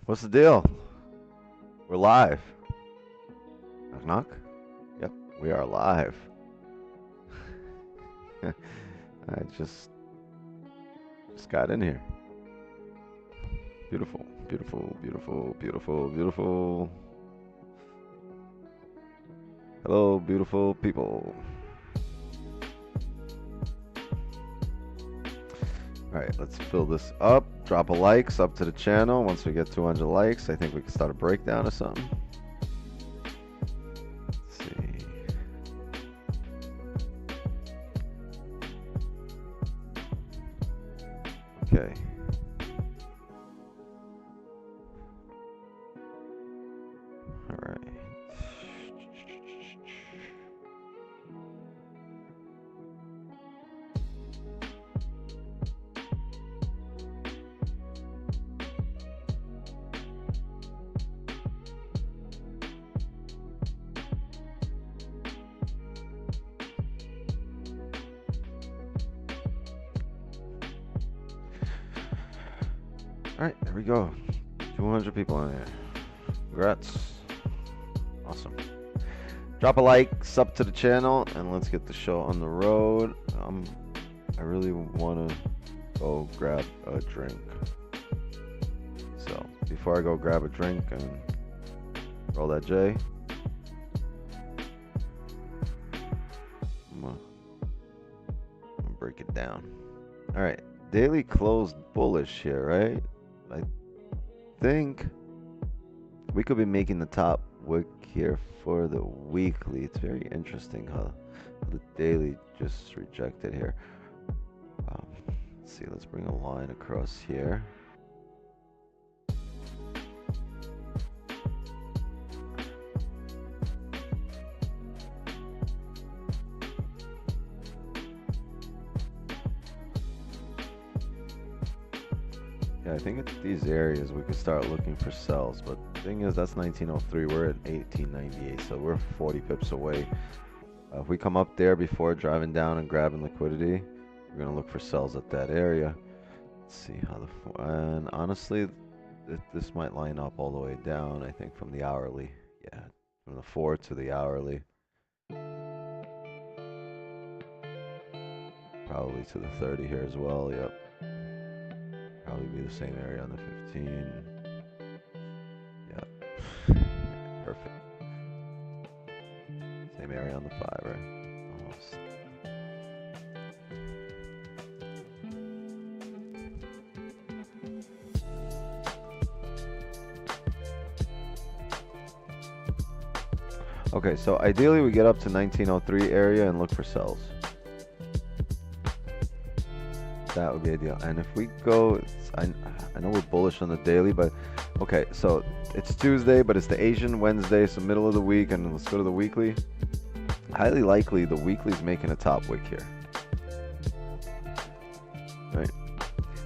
What's the deal? We're live. Knock knock. Yep, we are live. I just got in here. Beautiful, beautiful, beautiful, beautiful, beautiful. Hello, beautiful people. All right, let's fill this up. Drop a like, sub to the channel. Once we get 200 likes, I think we can start a breakdown or something. Let's see. Okay. All right. All right, there we go. 200 people in here. Congrats. Awesome. Drop a like, sub to the channel, and let's get the show on the road. I really want to go grab a drink. So before I go grab a drink and roll that J, I'm gonna break it down. All right, daily closed bullish here, right? I think we could be making the top wick here for the weekly. It's very interesting how the daily just rejected here. Let's see, let's bring a line across here. Yeah, I think it's these areas we could start looking for sells, but the thing is that's 1903. We're at 1898, so we're 40 pips away. If we come up there before driving down and grabbing liquidity, we're gonna look for sells at that area. Let's see how and honestly, this might line up all the way down. I think from the hourly, yeah, from the 4 to the hourly, probably to the 30 here as well. Yep. Probably be the same area on the 15. Yeah. Perfect. Same area on the 5, right? Almost. Okay, so ideally we get up to 1903 area and look for sells. That would be ideal. And if we go, I know we're bullish on the daily, but okay, so it's Tuesday, but it's the Asian Wednesday, so middle of the week, and let's go to the weekly. Highly likely the weekly's making a top wick here, right?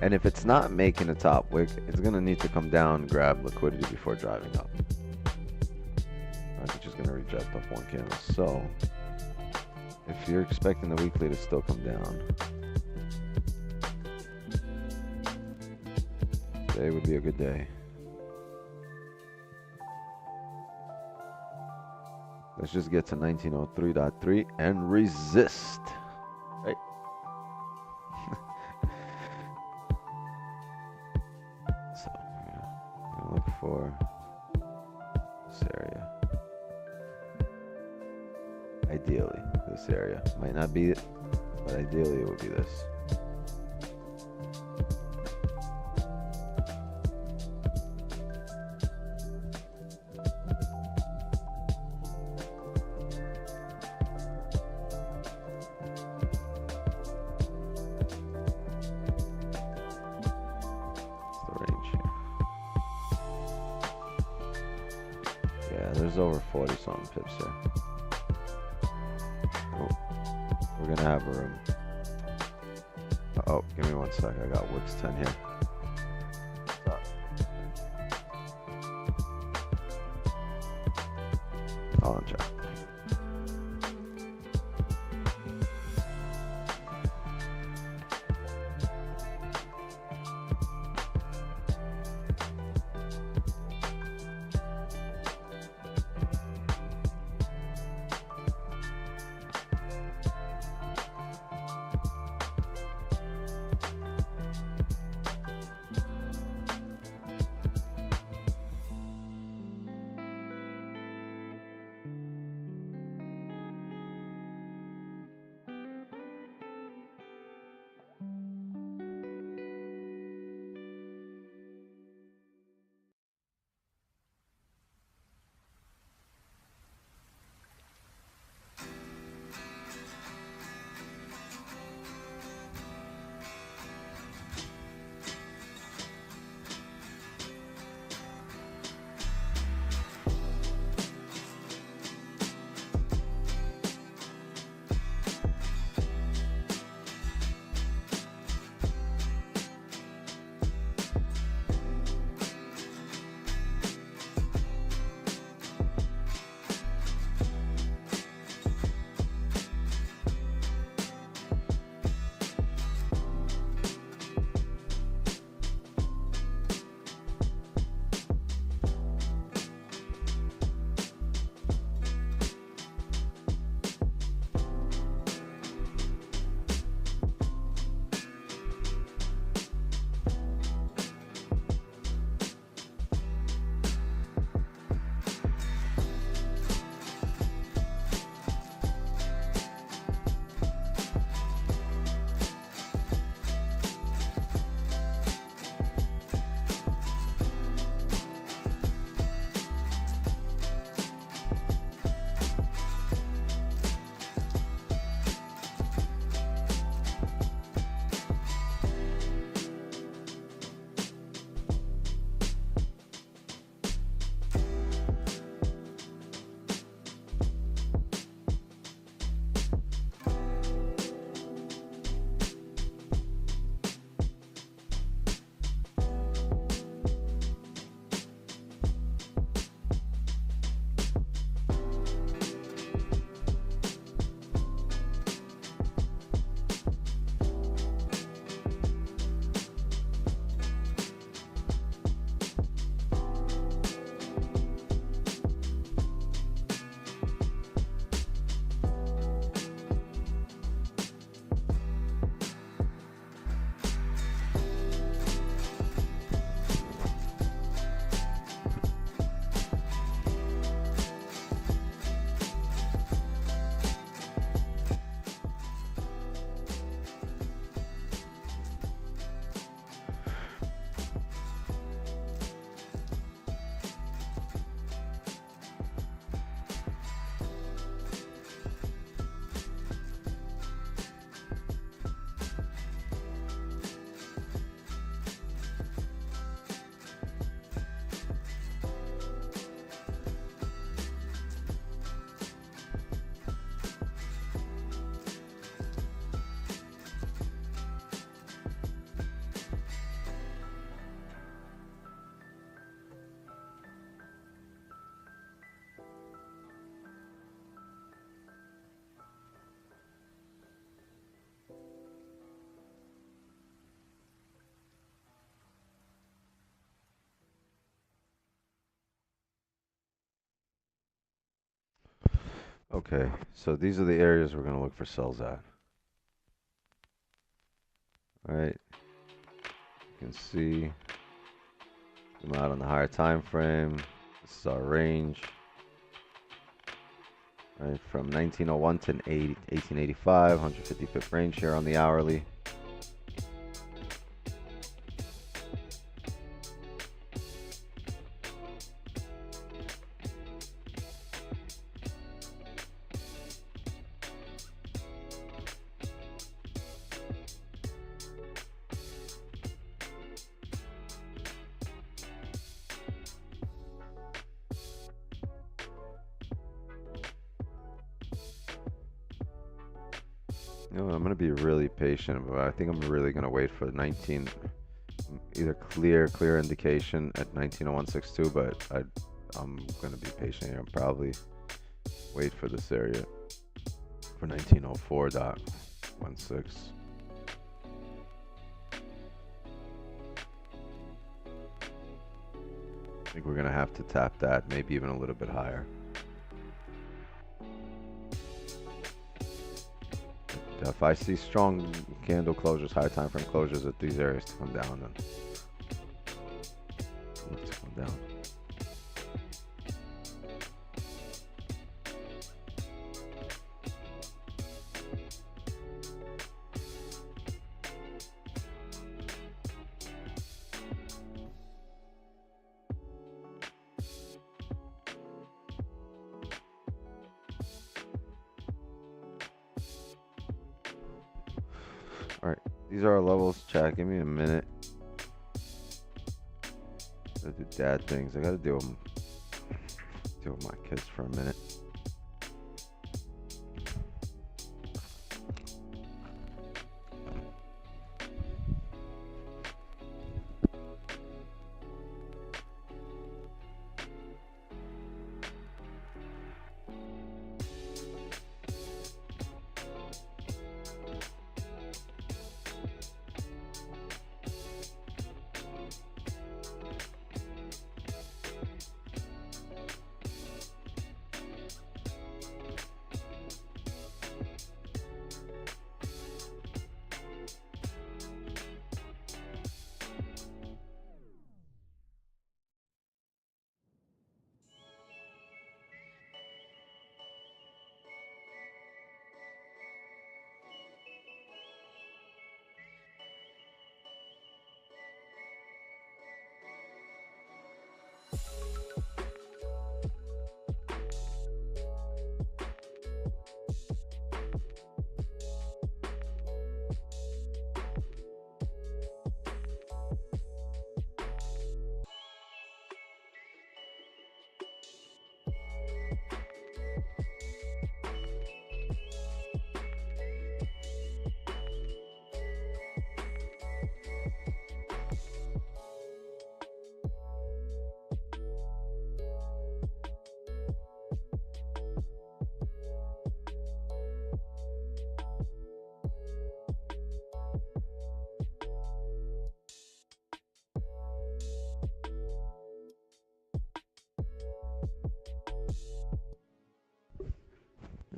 And if it's not making a top wick, it's gonna need to come down and grab liquidity before driving up. It's just gonna reject off one candle. So if you're expecting the weekly to still come down, today would be a good day. Let's just get to 1903.3 and resist, right? So I'm gonna look for this area. Ideally, this area. Might not be it, but ideally it would be this. There's over 40 something pips here. Oh, we're gonna have room. Oh, give me 1 sec. I got Wix 10 here. Stop. I'll uncheck. Okay, so these are the areas we're gonna look for sells at. All right, you can see them out on the higher time frame. This is our range. All right, from 1901 to 1885, 150 pip range here on the hourly. You know, I'm gonna be really patient, but I think I'm really gonna wait for 19, either clear indication at 190162, but I'm gonna be patient here and probably wait for this area for 1904.16. I think we're gonna have to tap that, maybe even a little bit higher. If I see strong candle closures, higher time frame closures at these areas to come down, then look to come down. All right, these are our levels. Chat, give me a minute. Gotta do dad things. I gotta deal with my kids for a minute.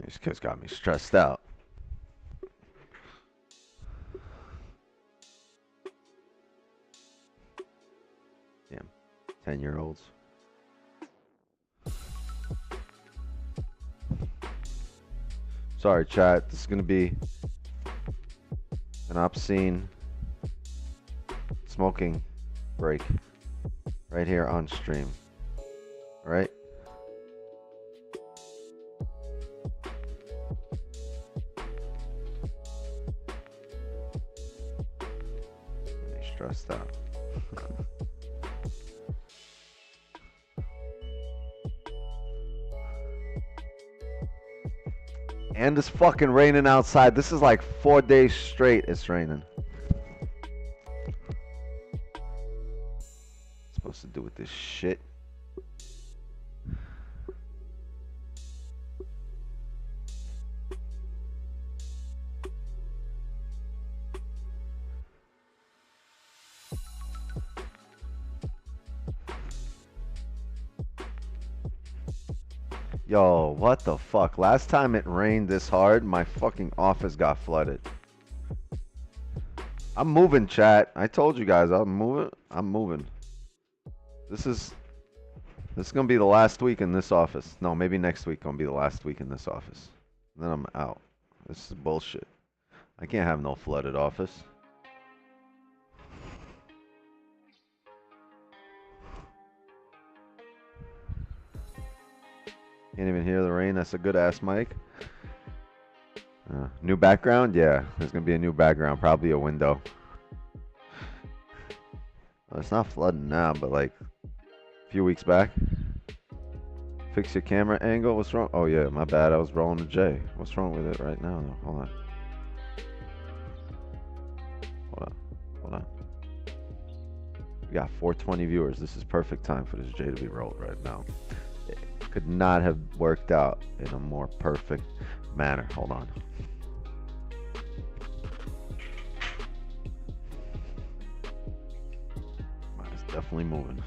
These kids got me stressed out. Damn, 10-year-olds. Sorry, chat. This is gonna be an obscene smoking break right here on stream. All right. Stressed out. And it's fucking raining outside. This is like 4 days straight it's raining. Supposed to do with this shit. Yo, what the fuck? Last time it rained this hard, my fucking office got flooded. I'm moving, chat. I told you guys I'm moving. I'm moving. This is gonna be the last week in this office. No, maybe next week gonna be the last week in this office. And then I'm out. This is bullshit. I can't have no flooded office. Can't even hear the rain. That's a good ass mic. New background? Yeah, there's gonna be a new background. Probably a window. Well, it's not flooding now, but like a few weeks back. Fix your camera angle. What's wrong? Oh yeah, my bad. I was rolling a J. What's wrong with it right now? Though? Hold on. Hold on. Hold on. We got 420 viewers. This is perfect time for this J to be rolled right now. It could not have worked out in a more perfect manner. Hold on. It's definitely moving.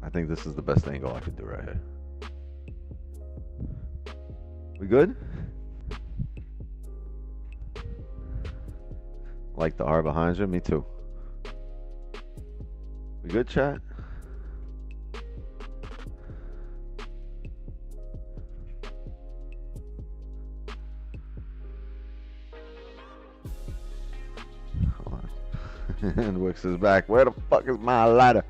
I think this is the best angle I could do right here. We good? Like the R behind you? Me too. We good, chat? Hold on. And Wix is back. Where the fuck is my ladder?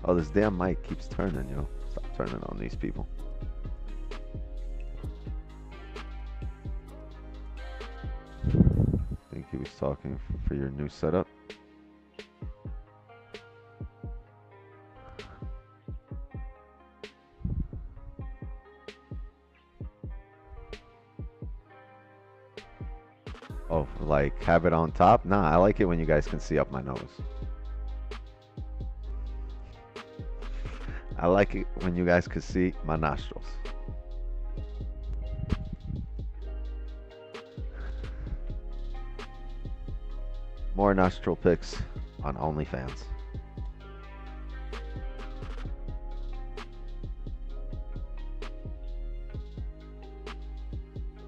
Oh, this damn mic keeps turning, yo. Stop turning on these people. I think he was talking for your new setup. Oh, like have it on top? Nah, I like it when you guys can see up my nose. I like it when you guys can see my nostrils. More nostril pics on OnlyFans.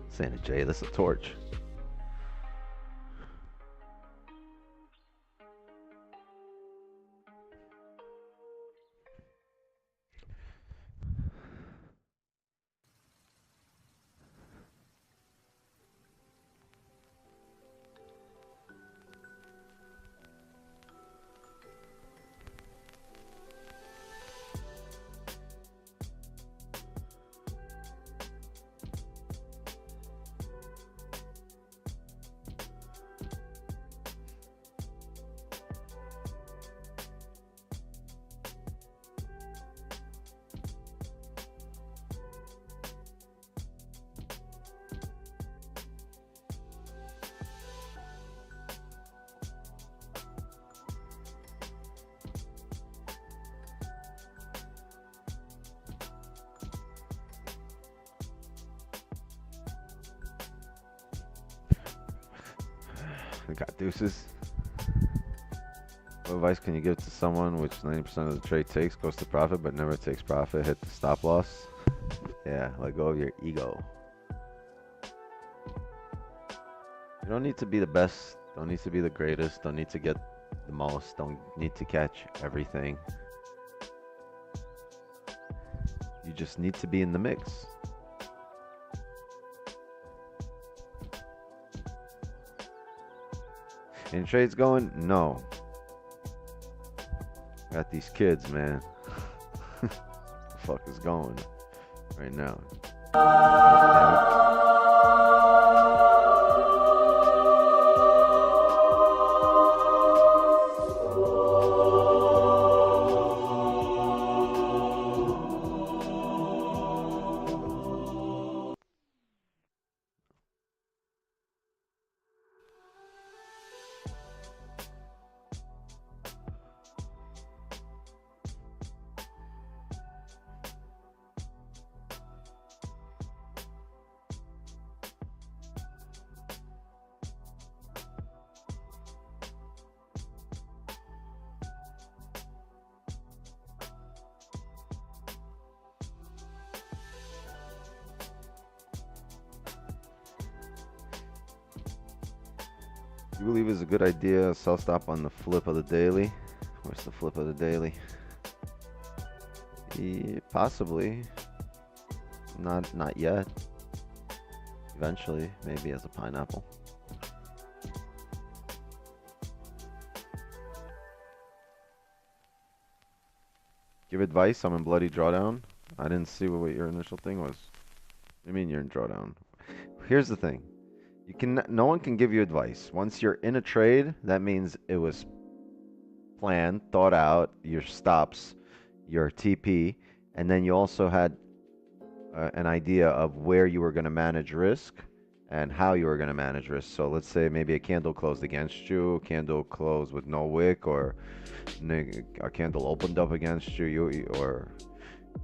Santa J, that's a torch. We got deuces. What advice can you give to someone which 90% of the trade takes, goes to profit, but never takes profit? Hit the stop loss. Yeah, let go of your ego. You don't need to be the best. Don't need to be the greatest. Don't need to get the most. Don't need to catch everything. You just need to be in the mix. Any trades going? No. Got these kids, man. What the fuck is going right now? You believe it's a good idea, sell stop on the flip of the daily? Where's the flip of the daily? Possibly. Not yet. Eventually, maybe as a pineapple. Give advice. I'm in bloody drawdown. I didn't see what your initial thing was. What do you mean you're in drawdown? Here's the thing. No one can give you advice. Once you're in a trade, that means it was planned, thought out, your stops, your TP, and then you also had an idea of where you were going to manage risk and how you were going to manage risk. So let's say maybe a candle closed against you, a candle closed with no wick, or a candle opened up against you, or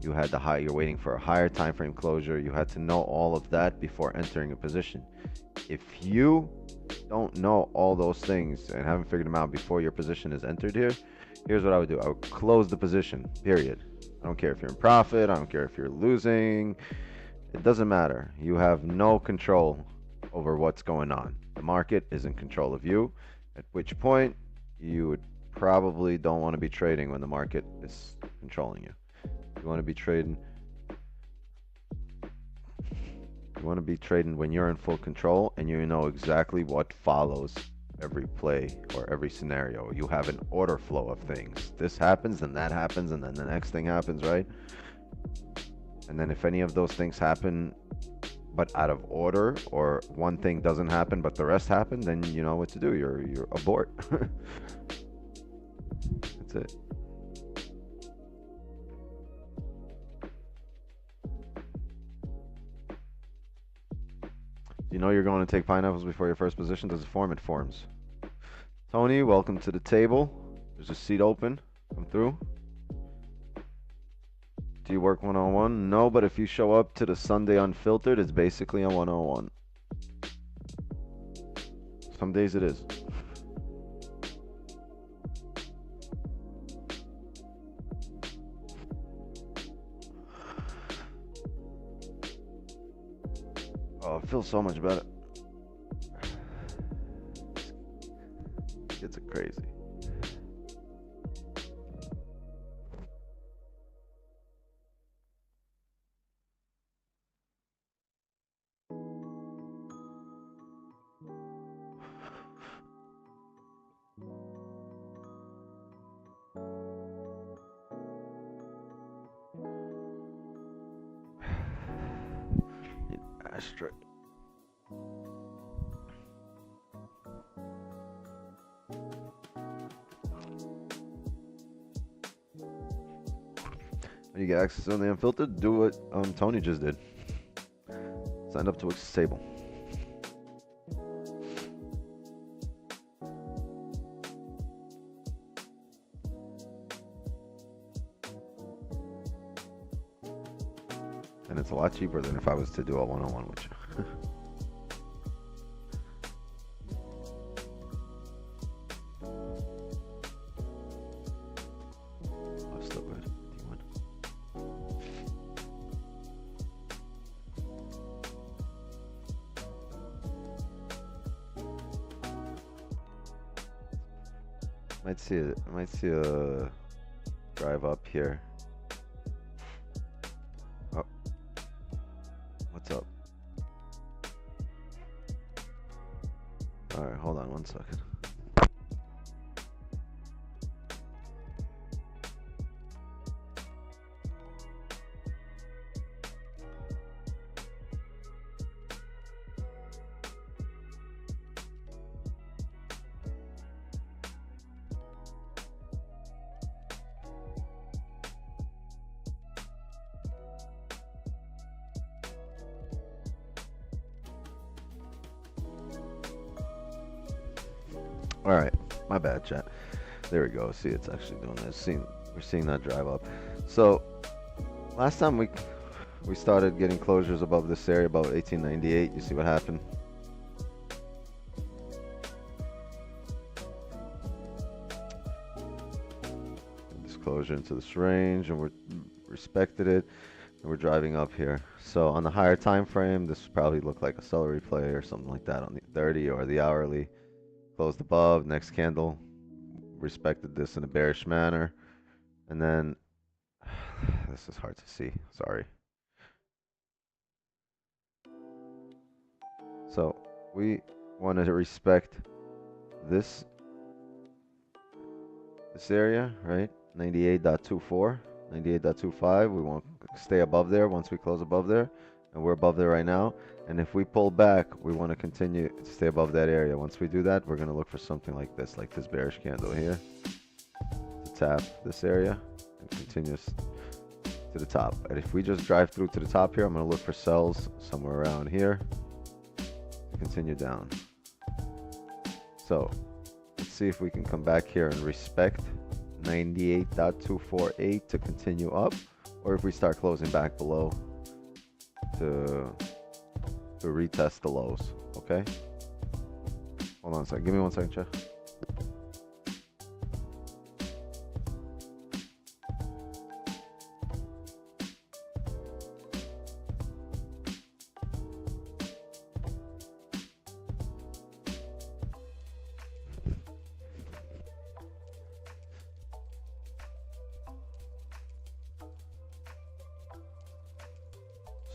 you had you're waiting for a higher time frame closure. You had to know all of that before entering a position. If you don't know all those things and haven't figured them out before your position is entered here, here's what I would do. I would close the position, period. I don't care if you're in profit. I don't care if you're losing. It doesn't matter. You have no control over what's going on. The market is in control of you, at which point you would probably don't want to be trading when the market is controlling you. You want to be trading when you're in full control and you know exactly what follows every play or every scenario. You have an order flow of things. This happens, then that happens, and then the next thing happens, right? And then if any of those things happen but out of order, or one thing doesn't happen but the rest happen, then you know what to do. You're abort. That's it. You know you're going to take pineapples before your first position. Does it form? It forms. Tony, welcome to the table. There's a seat open. Come through. Do you work one-on-one? No, but if you show up to the Sunday Unfiltered, it's basically a one-on-one. Some days it is. Oh, it feels so much better. Kids are crazy. Ashtray. When you get access on the Unfiltered, do what Tony just did. Sign up to Wix's table. And it's a lot cheaper than if I was to do a one-on-one with you. Oh, still good. D1. Might see a drive up here. Oh, what's up? All right, hold on 1 second. All right, my bad, chat. There we go. See, it's actually doing this. We're seeing that drive up. So last time we started getting closures above this area, about 1898. You see what happened? This closure into this range, and we respected it, and we're driving up here. So on the higher time frame, this probably looked like a celery play or something like that on the 30 or the hourly. closed above, next candle, respected this in a bearish manner, and then this is hard to see, sorry. So we wanted to respect this area, right? 98.24, 98.25. We want to stay above there once we close above there, and we're above there right now. And if we pull back, we want to continue to stay above that area. Once we do that, we're going to look for something like this bearish candle here, to tap this area and continues to the top. And if we just drive through to the top here, I'm going to look for sells somewhere around here to continue down. So let's see if we can come back here and respect 98.248 to continue up, or if we start closing back below to retest the lows. Okay, hold on a second, give me 1 second, Jeff.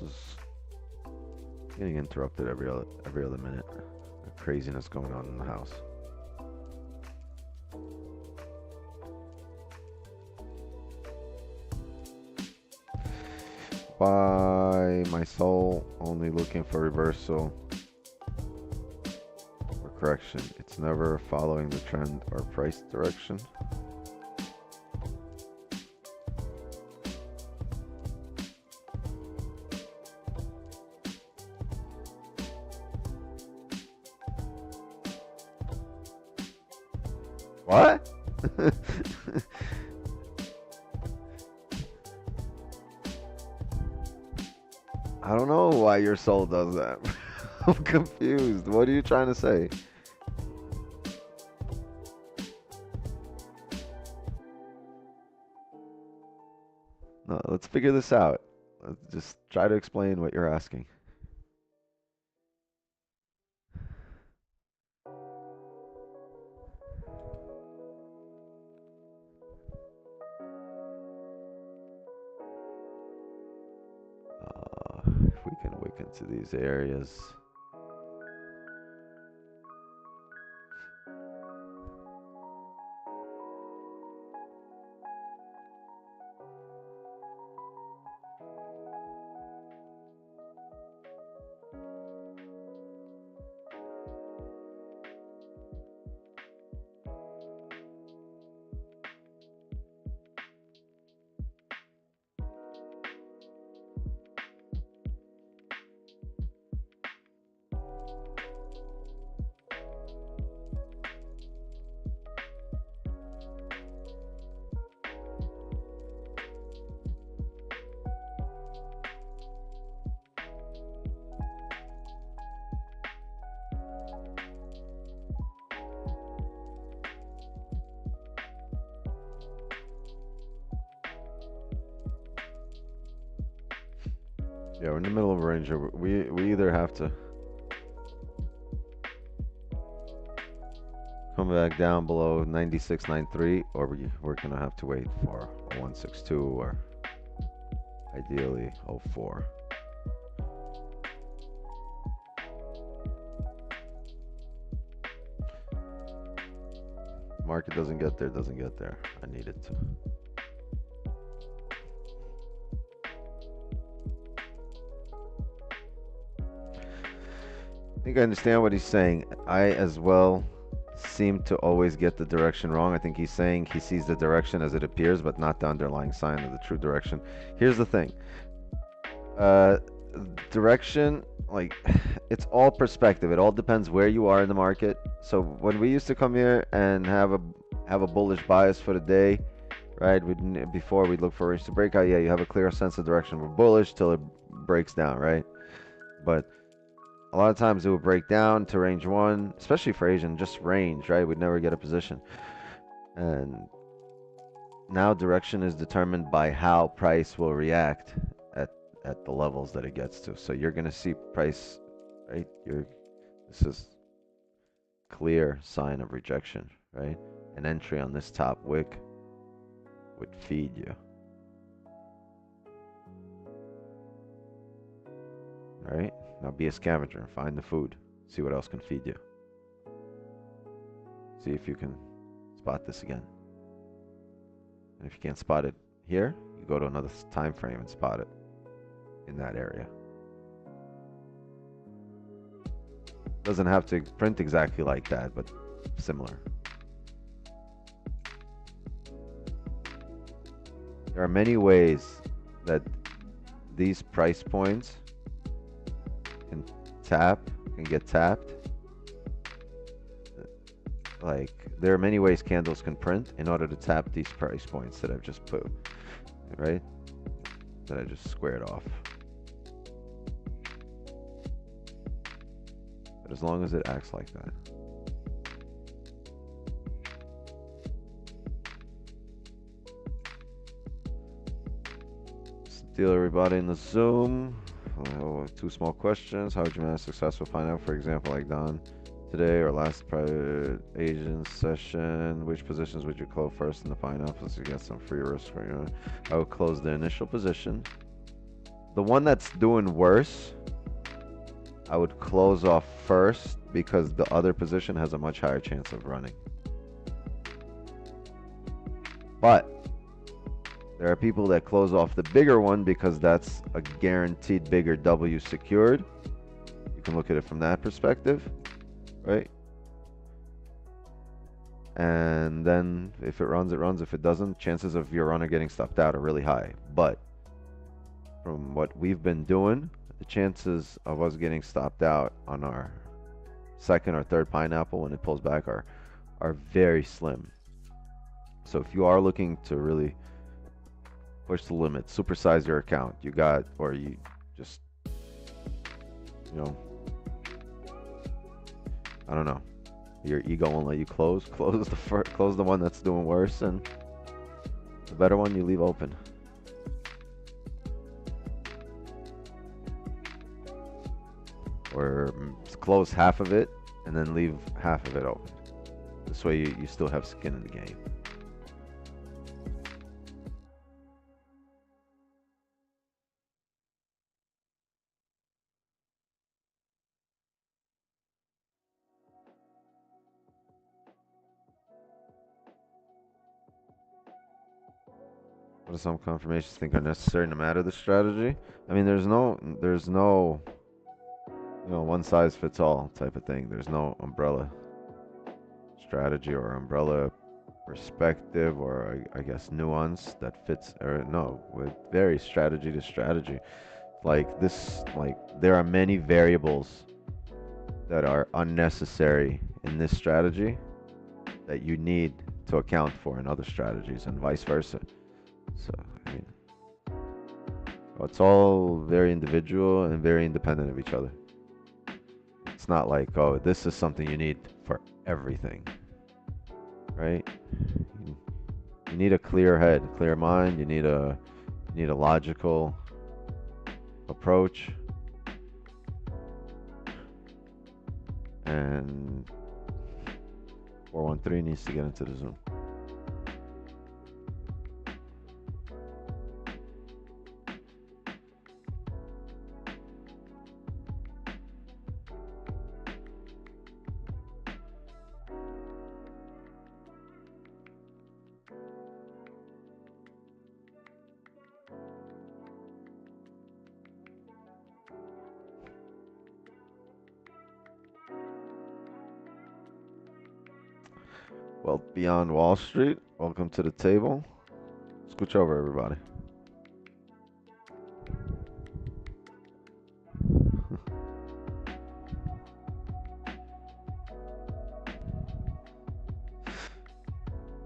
This is getting interrupted every other minute. Craziness going on in the house. By my soul, only looking for reversal or correction. It's never following the trend or price direction. What? I don't know why your soul does that. I'm confused. What are you trying to say? No, let's figure this out. Let's just try to explain what you're asking. If we can wick into these areas. Yeah, we're in the middle of a range. We either have to come back down below 96.93, or we're gonna have to wait for a 162 or ideally 04. Market doesn't get there, doesn't get there. I need it to. I think I understand what he's saying. I as well seem to always get the direction wrong. I think he's saying he sees the direction as it appears, but not the underlying sign of the true direction. Here's the thing. Direction, like, it's all perspective. It all depends where you are in the market. So when we used to come here and have a bullish bias for the day, right? Before we'd look for range to breakout. Yeah, you have a clear sense of direction. We're bullish till it breaks down, right? But a lot of times it would break down to range one, especially for Asian, just range, right? We'd never get a position. And now direction is determined by how price will react at the levels that it gets to. So you're going to see price, right? This is clear sign of rejection, right? An entry on this top wick would feed you. All right, now be a scavenger, find the food, see what else can feed you. See if you can spot this again. And if you can't spot it here, you go to another time frame and spot it in that area. Doesn't have to print exactly like that, but similar. There are many ways that these price points can get tapped. Like, there are many ways candles can print in order to tap these price points that I've just put, right? That I just squared off. But as long as it acts like that. Still everybody in the Zoom. Two small questions. How would you manage successful find-out, for example, like Don today or last private agent session? Which positions would you close first in the find-out to get some free risk? I would close the initial position. The one that's doing worse, I would close off first because the other position has a much higher chance of running. But there are people that close off the bigger one because that's a guaranteed bigger W secured. You can look at it from that perspective, right? And then if it runs, it runs. If it doesn't, chances of your runner getting stopped out are really high. But from what we've been doing, the chances of us getting stopped out on our second or third pineapple when it pulls back are very slim. So if you are looking to really push the limit, supersize your account, you got, or you just, you know, I don't know, your ego won't let you close the one that's doing worse, and the better one you leave open. Or close half of it and then leave half of it open. This way you still have skin in the game. What are some confirmations think are necessary no matter the strategy? I mean, there's no you know, one size fits all type of thing. There's no umbrella strategy or umbrella perspective or I guess nuance that fits, or no, it varies strategy to strategy. Like this, like there are many variables that are unnecessary in this strategy that you need to account for in other strategies and vice versa. So, I mean, it's all very individual and very independent of each other. It's not like, oh, this is something you need for everything, right? You need a clear head, clear mind. You need a logical approach, and 413 needs to get into the Zoom. Well, beyond Wall Street, welcome to the table. Scooch over, everybody.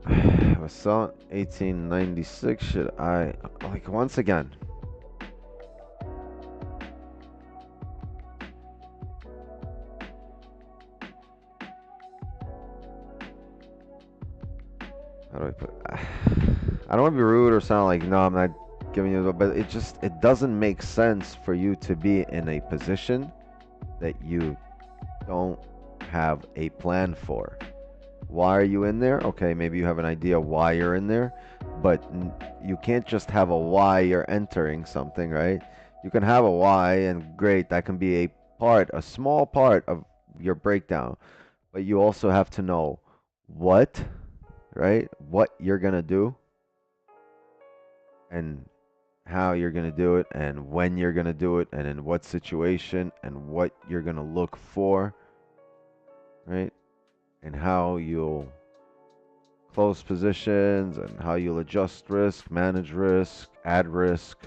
I saw 1896. Should I, like, once again? How do I put? I don't want to be rude or sound like, no, I'm not giving you, but it doesn't make sense for you to be in a position that you don't have a plan for. Why are you in there? Okay, maybe you have an idea why you're in there, but you can't just have a why you're entering something, right? You can have a why, and great, that can be a small part of your breakdown, but you also have to know what, right? What you're gonna do, and how you're gonna do it, and when you're gonna do it, and in what situation, and what you're gonna look for, right? And how you'll close positions, and how you'll adjust risk, manage risk, add risk.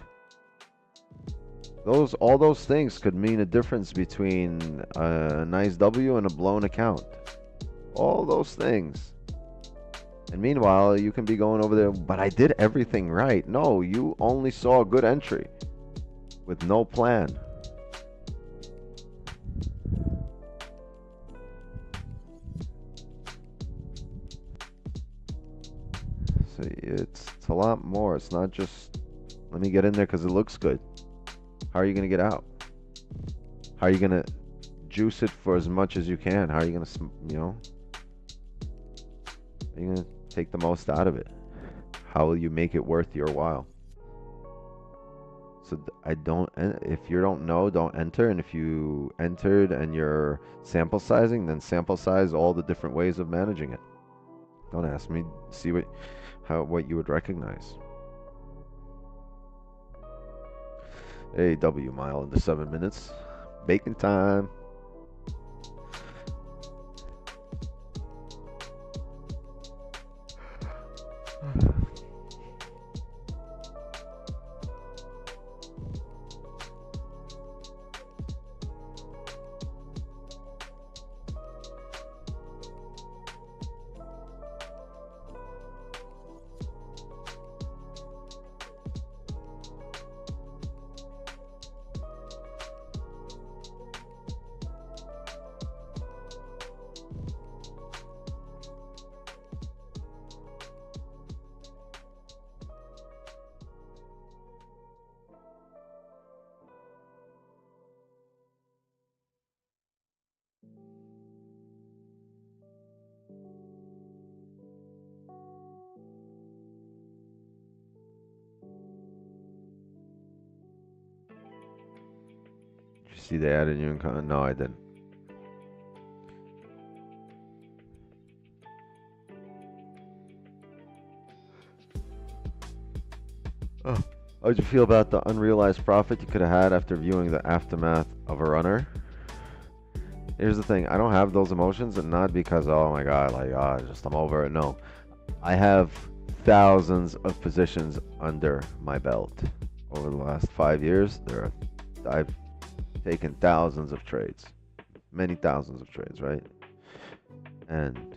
All those things could mean a difference between a nice W and a blown account. All those things. And meanwhile, you can be going over there, but I did everything right. No, you only saw a good entry with no plan. So it's a lot more. It's not just let me get in there because it looks good. How are you going to get out? How are you going to juice it for as much as you can? How are you going to, how are you going to take the most out of it? How will you make it worth your while? So if you don't know, don't enter. And if you entered and you're sample sizing, then sample size all the different ways of managing it. Don't ask me. See what you would recognize. Hey, W mile into 7 minutes. Bacon time. Did you see they added new income? No, I didn't. Oh. How'd you feel about the unrealized profit you could have had after viewing the aftermath of a runner? Here's the thing, I don't have those emotions, and not because, oh my god, like, I'm over it. No. I have thousands of positions under my belt. Over the last 5 years, I've taken thousands of trades. Many thousands of trades, right? And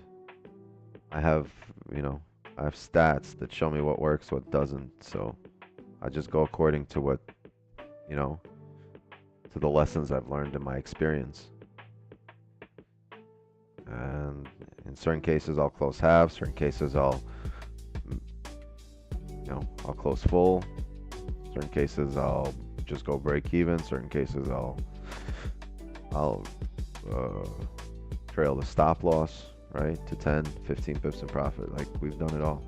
I have, I have stats that show me what works, what doesn't. So I just go according to what, to the lessons I've learned in my experience. And in certain cases, I'll close half. Certain cases, I'll close full. Certain cases, I'll just go break even. Certain cases, I'll trail the stop loss, right, to 10, 15 pips in profit. Like, we've done it all.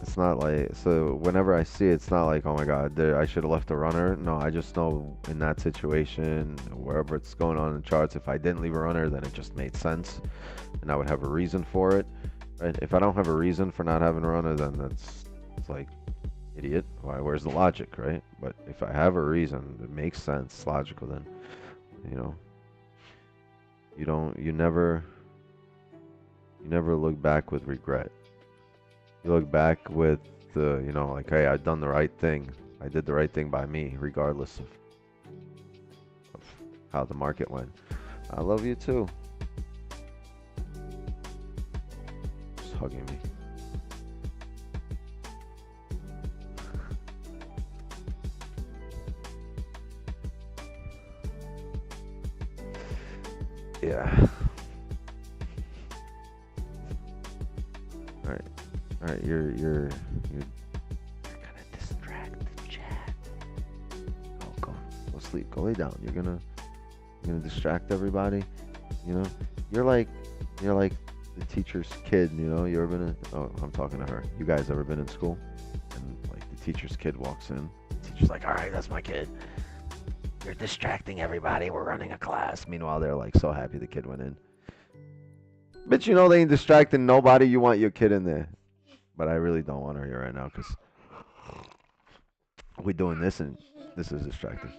It's not like, so whenever I see it, it's not like, oh my god, I should have left a runner. No, I just know in that situation, wherever it's going on in the charts, if I didn't leave a runner, then it just made sense and I would have a reason for it, right? If I don't have a reason for not having a runner, then it's like, idiot, where's the logic, right? But if I have a reason, it makes sense, it's logical, then you never look back with regret. You look back with the, like, hey, I've done the right thing. I did the right thing by me, regardless of how the market went. I love you too. Just hugging me. Yeah. All right, you're Go lay down. You're gonna distract everybody. You know, you're like the teacher's kid. You know, you ever been in? Oh, I'm talking to her. You guys ever been in school? And like the teacher's kid walks in. The teacher's like, all right, that's my kid. You're distracting everybody. We're running a class. Meanwhile, they're like so happy the kid went in. Bitch, you know they ain't distracting nobody. You want your kid in there. But I really don't want her here right now because we're doing this and this is distracting.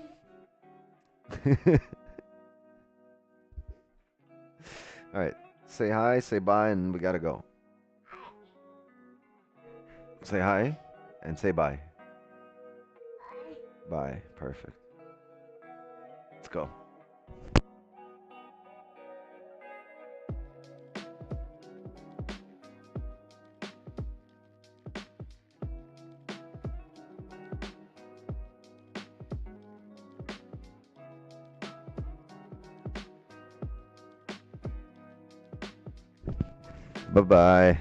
All right. Say hi, say bye, and we gotta go. Say hi and say bye. Bye. Perfect. Let's go. Bye-bye.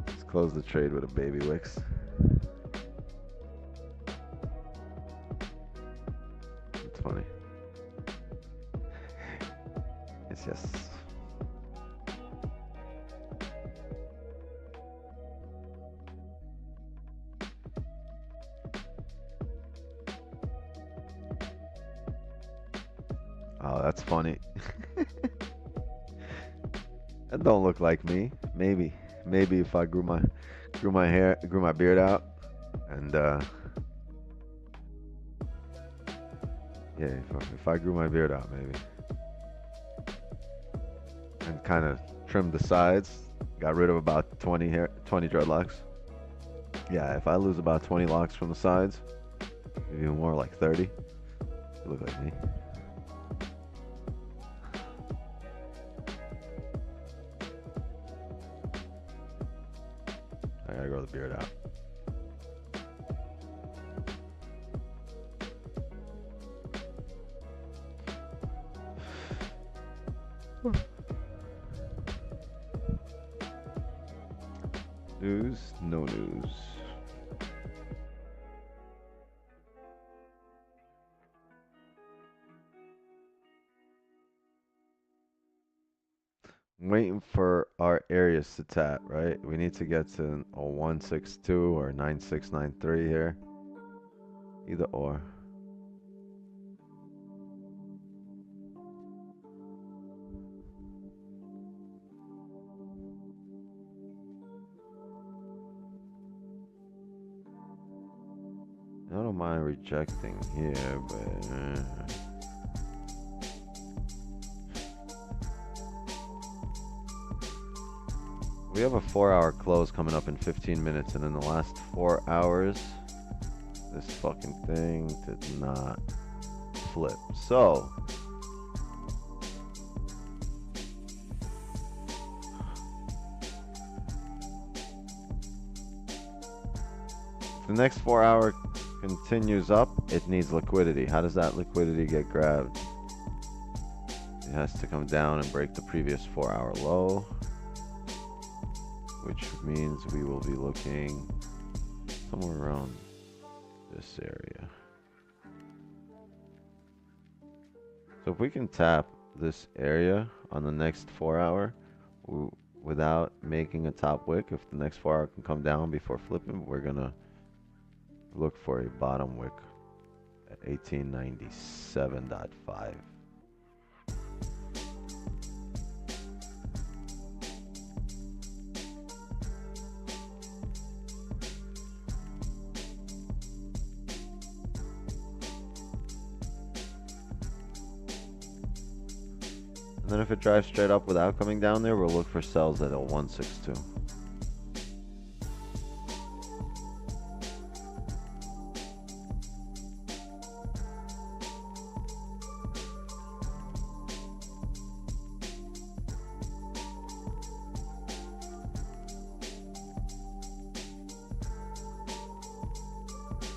Let's close the trade with a baby wicks. It's funny. Yes. Oh, that's funny. That don't look like me. Maybe if I grew my beard out, and yeah, if I grew my beard out, maybe, and kind of trimmed the sides, got rid of about 20 dreadlocks. Yeah, if I lose about 20 locks from the sides, maybe more like 30, you look like me. I gotta grow the beard out. News? No news. I'm waiting for our areas to tap, right? We need to get to a 162 or 9693 here. Either or. I don't mind rejecting here, but we have a 4-hour close coming up in 15 minutes, and in the last 4 hours, this fucking thing did not flip. So if the next 4-hour continues up, it needs liquidity. How does that liquidity get grabbed? It has to come down and break the previous 4-hour low, which means we will be looking somewhere around this area. So if we can tap this area on the next 4-hour without making a top wick, if the next 4-hour can come down before flipping, we're gonna look for a bottom wick at 1897.5. And then if it drives straight up without coming down there, we'll look for sells at a 162.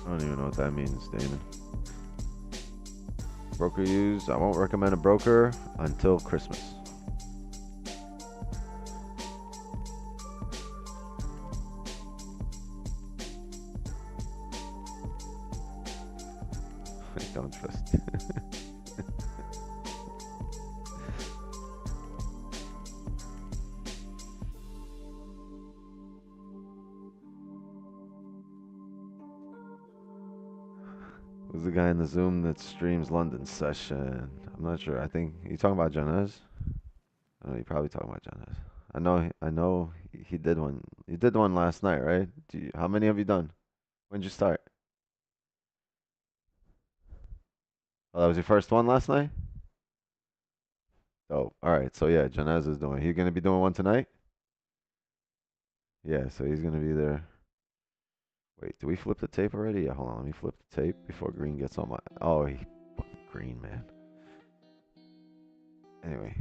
I don't even know what that means, Damon. Broker use. I won't recommend a broker until Christmas. Don't twist. Who's the guy in the Zoom that streams London session? I'm not sure. I think you talking about Janez. I know you're probably talking about Janez. I know he did one. You did one last night, right? How many have you done? When'd you start? Oh, that was your first one last night? Oh, all right. So yeah, Janez is doing. He gonna be doing one tonight? Yeah, so he's gonna be there. Wait, do we flip the tape already? Yeah, hold on. Let me flip the tape before Green gets on my. Oh, Green, man. Anyway,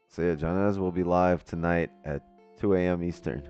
so yeah, Janez will be live tonight at 2 a.m. Eastern.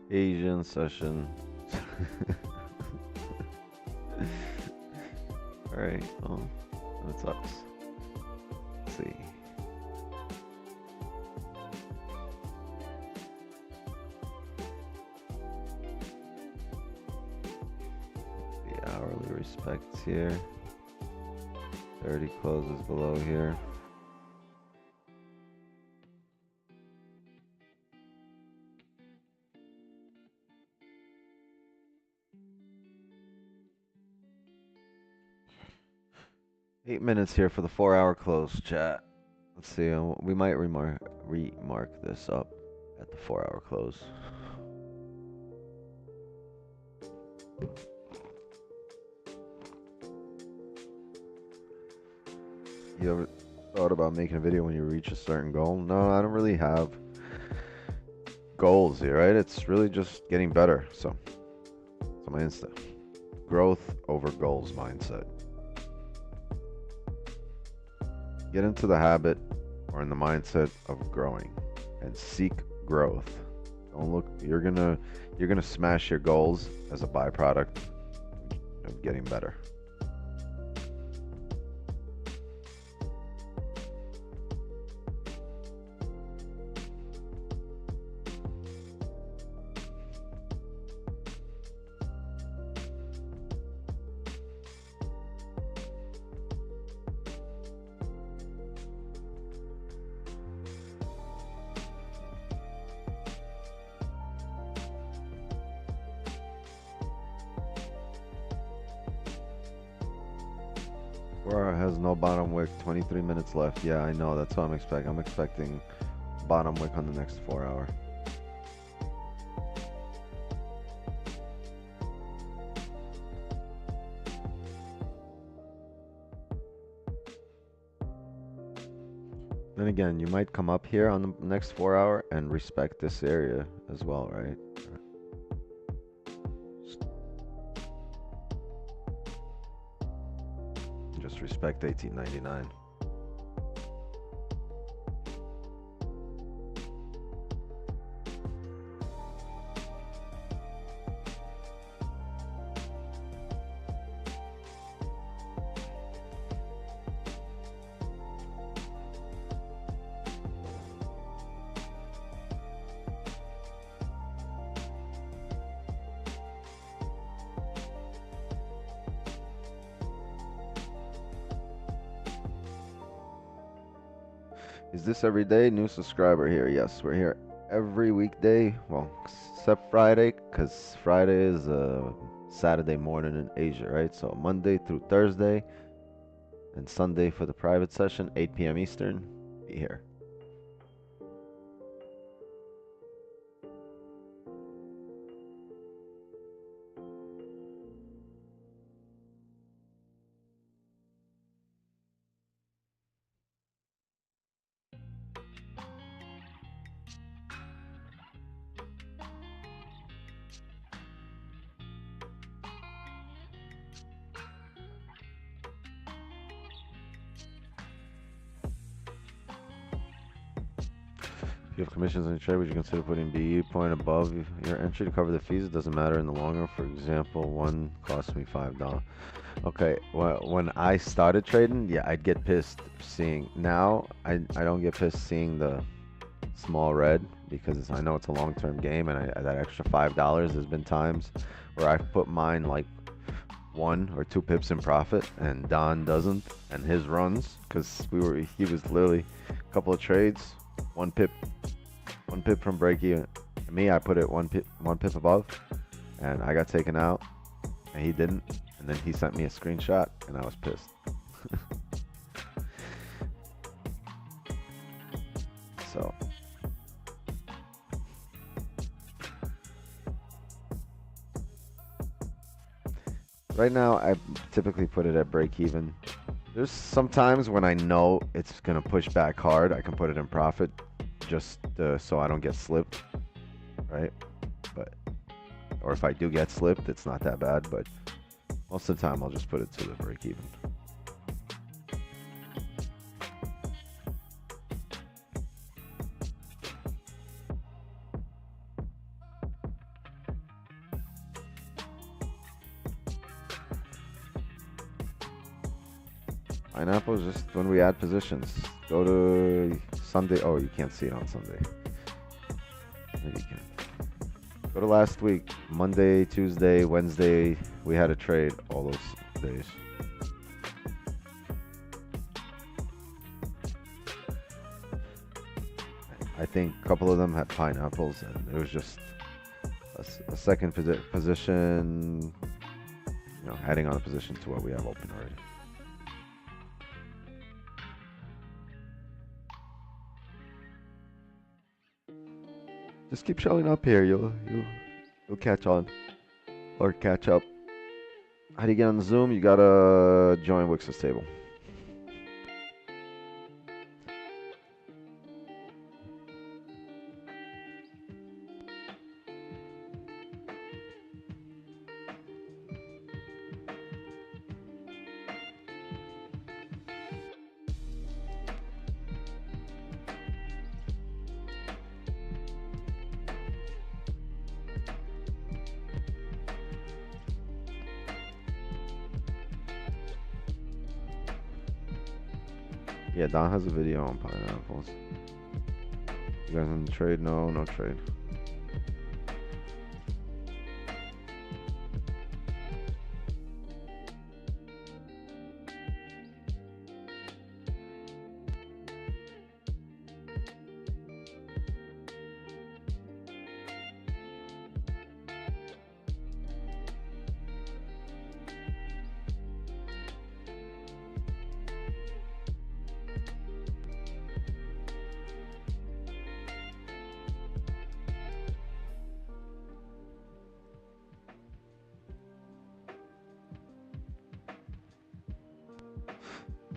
Asian session. Alright, oh, that sucks. Let's see. The hourly respects here. 30 closes below here. Eight minutes here for the 4-hour close, chat. Let's see. We might remark this up at the 4-hour close. You ever thought about making a video when you reach a certain goal? No, I don't really have goals here, right? It's really just getting better. So my Insta. Growth over goals mindset. Get into the habit or in the mindset of growing and seek growth. Don't look, you're gonna smash your goals as a byproduct of getting better. Has no bottom wick, 23 minutes left. Yeah, I know. That's what I'm expecting. I'm expecting bottom wick on the next 4 hour. Then again, you might come up here on the next 4 hour and respect this area as well, right? Just respect 1899. Is this every day? New subscriber here. Yes, we're here every weekday. Well, except Friday, because Friday is Saturday morning in Asia, right? So Monday through Thursday and Sunday for the private session, 8 p.m. Eastern. Be here. If you have commissions on your trade, would you consider putting BE point above your entry to cover the fees? It doesn't matter in the long run. For example, one cost me $5. Okay, well, when I started trading, yeah, I'd get pissed seeing. Now, I don't get pissed seeing the small red because I know it's a long-term game, and that extra $5. There's been times where I've put mine like 1 or 2 pips in profit, and Don doesn't, and his runs because he was literally a couple of trades, 1 pip, 1 pip from break even. Me, I put it 1 pip above, and I got taken out, and he didn't, and then he sent me a screenshot, and I was pissed. So. Right now, I typically put it at break even. There's sometimes when I know it's gonna push back hard, I can put it in profit, just so I don't get slipped, right? But or if I do get slipped, it's not that bad. But most of the time, I'll just put it to the break even. Pineapple is just when we add positions. Go to Sunday. Oh, you can't see it on Sunday. Maybe you can. Go to last week. Monday, Tuesday, Wednesday. We had a trade all those days. I think a couple of them had pineapples, and it was just a second position, adding on a position to what we have open already. Just keep showing up here. You'll catch on or catch up. How do you get on Zoom? You gotta join Wix's table. Yeah, Don has a video on pineapples. You guys in the trade? No, no trade.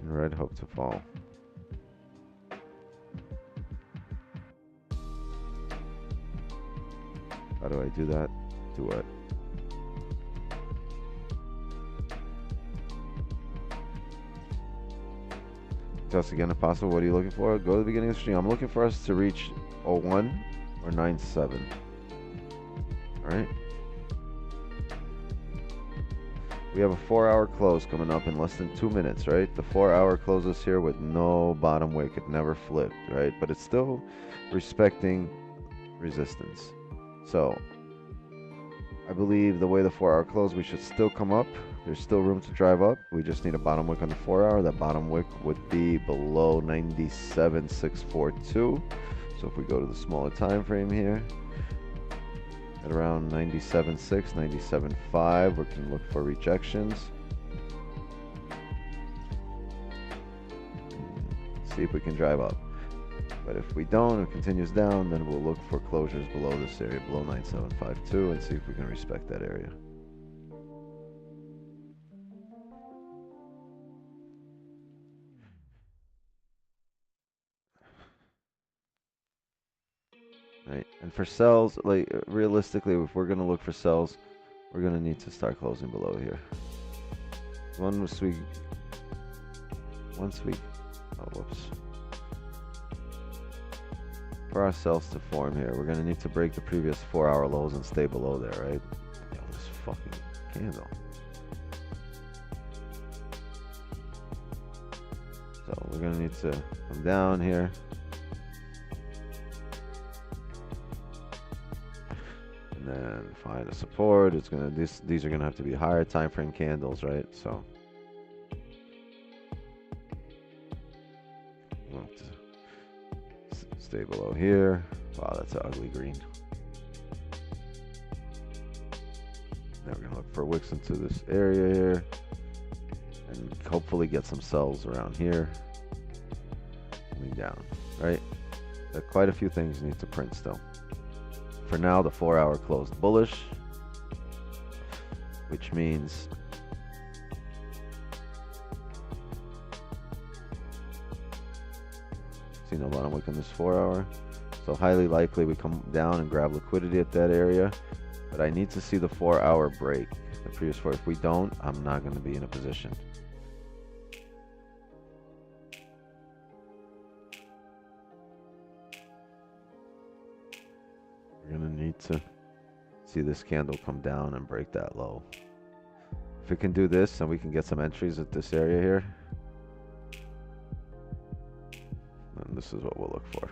Red hope to fall. How do I do that? Do what? Test again if possible. What are you looking for? Go to the beginning of the stream. I'm looking for us to reach 01 or 97. Alright? We have a 4-hour close coming up in less than 2 minutes, right? The 4-hour closes here with no bottom wick. It never flipped, right? But it's still respecting resistance. So, I believe the way the 4-hour close, we should still come up. There's still room to drive up. We just need a bottom wick on the 4-hour. That bottom wick would be below 97,642. So if we go to the smaller time frame here, at around 97.6, 97.5, we can look for rejections. See if we can drive up. But if we don't, it continues down, then we'll look for closures below this area, below 9752, and see if we can respect that area. Right, and for sells, like realistically, if we're gonna look for sells, we're gonna need to start closing below here. Once we, oh whoops. For our sells to form here, we're gonna need to break the previous 4-hour lows and stay below there, right? Yo, this fucking candle. So we're gonna need to come down here. And then find a support. It's gonna these are gonna have to be higher time frame candles, right? So we'll have to stay below here. Wow, that's an ugly green. Now we're gonna look for wicks into this area here, and hopefully get some sells around here. Coming down, right? Quite a few things need to print still. For now, the 4-hour closed bullish, which means see no bottom wick on this 4-hour. So highly likely we come down and grab liquidity at that area. But I need to see the 4-hour break. The previous 4. If we don't, I'm not going to be in a position. We're going to need to see this candle come down and break that low. If we can do this and we can get some entries at this area here, then this is what we'll look for.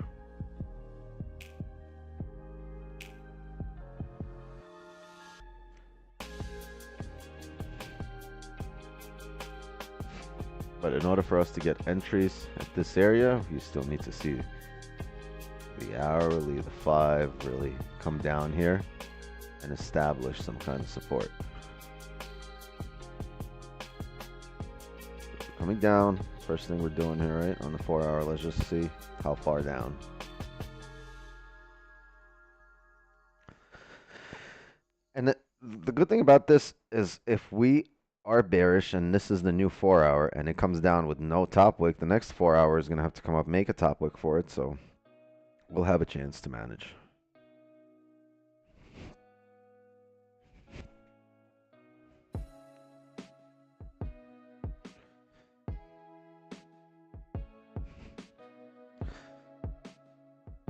But in order for us to get entries at this area, you still need to see the hourly, the 5 really come down here and establish some kind of support. Coming down, first thing we're doing here, right, on the 4-hour, let's just see how far down. And the good thing about this is if we are bearish and this is the new 4-hour and it comes down with no top wick, the next 4-hour is going to have to come up, make a top wick for it, so we'll have a chance to manage.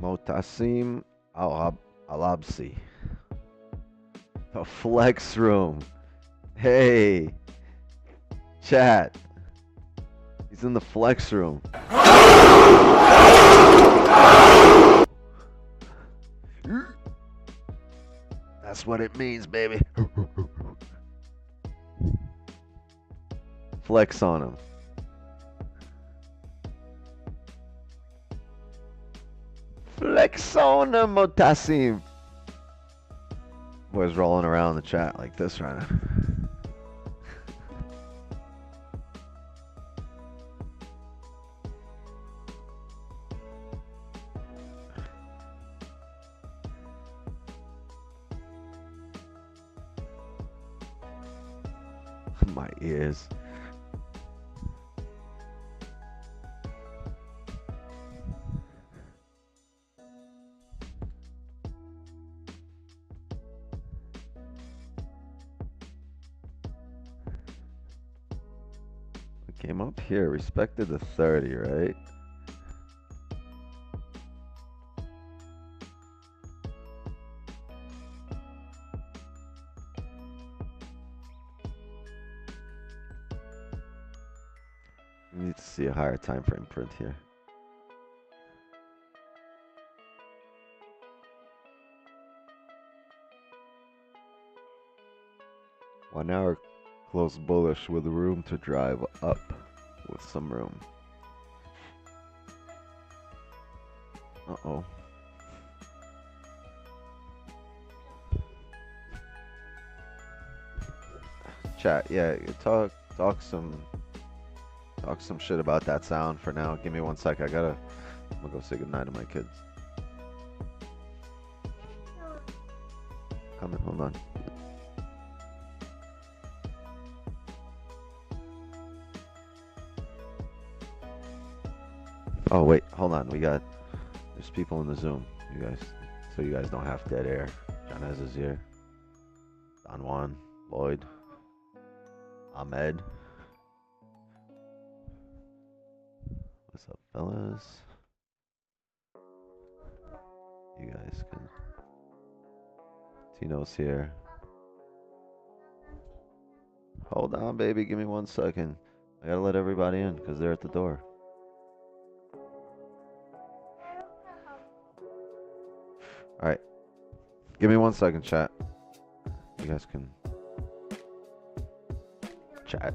Motasim Alabsi. The flex room. Hey, chat. He's in the flex room. That's what it means, baby. Flex on him. Flex on him, Motasim. Boys rolling around the chat like this right now. My ears. Came up here, respected the 30, right? We need to see a higher time frame print here. One hour close bullish with room to drive up with some room. Uh-oh. Chat, yeah, talk some shit about that sound for now. Give me 1 sec. I'm gonna go say goodnight to my kids. Coming, hold on. Oh wait, hold on. There's people in the Zoom, you guys, so you guys don't have dead air. Janez is here. Don Juan, Lloyd, Ahmed. What's up, fellas? You guys can. Tino's here. Hold on, baby. Give me 1 second. I gotta let everybody in because they're at the door. All right. Give me 1 second, chat. You guys can chat.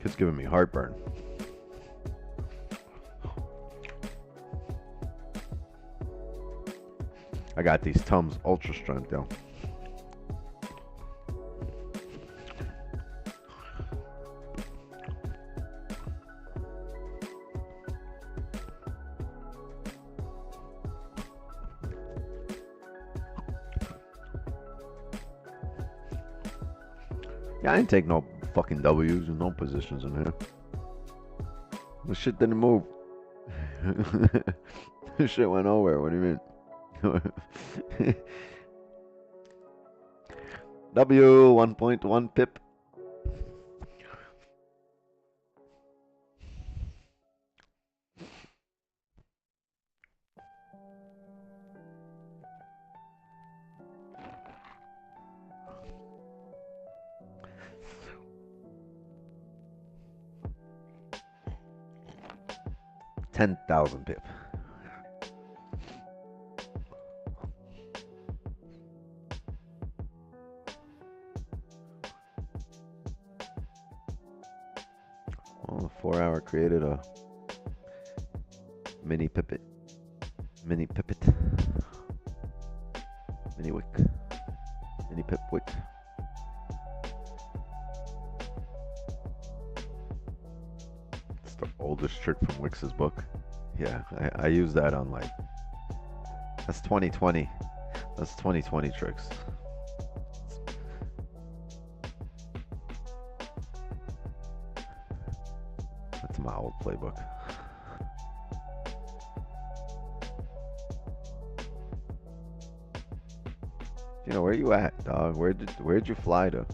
It's giving me heartburn. I got these Tums Ultra Strength though. Yeah, I didn't take no fucking W's and no positions in here. The shit didn't move. This shit went nowhere. What do you mean? W 1.1 pip. $10,000 pip. Well, the 4 hour created a mini pipit. Mini pipit. Mini wick. Mini pip wick. It's the oldest trick from Wix's book. Yeah, I use that on like, that's 2020. That's 2020 tricks. playbook. You know, where you at, dog? Where'd you fly to?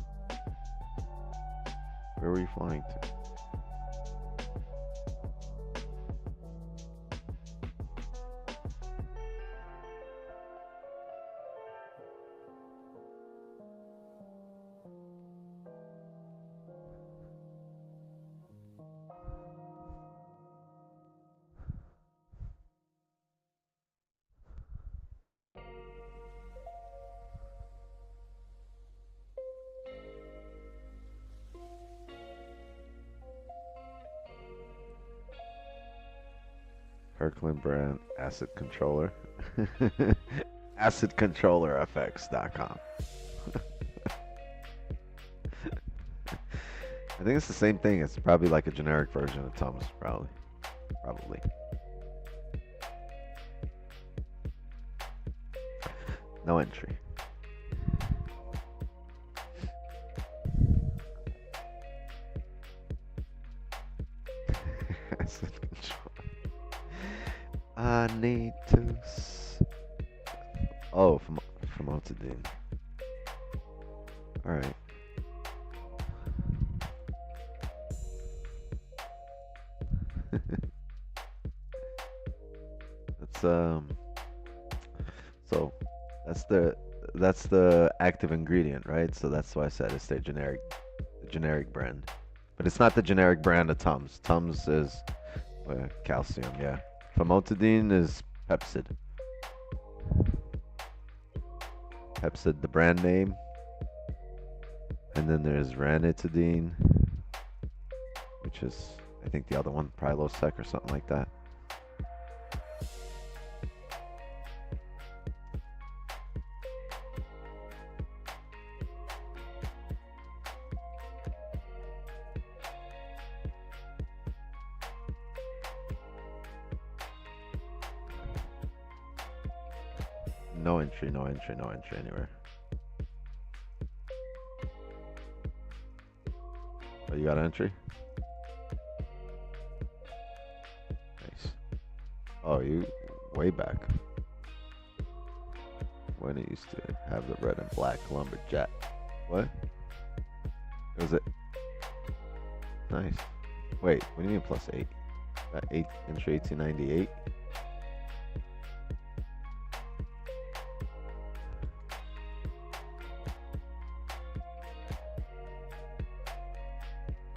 Where were you flying to? Kirkland brand asset controller. AssetControllerFX.com. I think it's the same thing. It's probably like a generic version of Tums, probably. No entry. Asset control. I need to. Oh, from Altadine. All right. That's So that's the active ingredient, right? So that's why I said it's the generic brand. But it's not the generic brand of Tums. Tums is calcium, yeah. Famotidine is Pepsid. Pepsid, the brand name. And then there's ranitidine, which is, I think, the other one, Prilosec or something like that. No entry anywhere. Oh, you got an entry? Nice. Oh, you way back when it used to have the red and black lumberjack. What? Was it? Nice. Wait, what do you mean +8? That 8 entry 1898?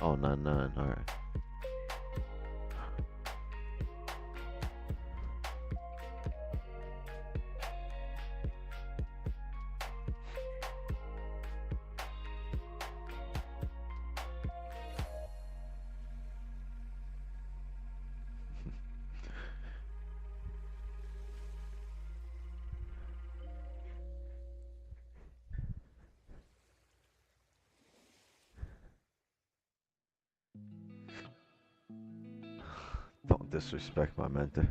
Oh, 99. All right. Don't disrespect my mentor.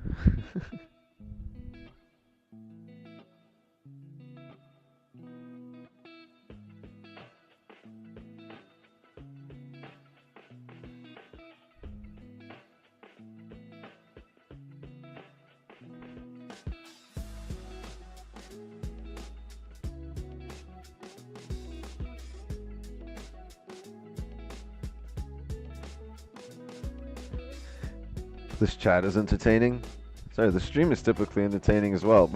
This chat is entertaining. Sorry, the stream is typically entertaining as well.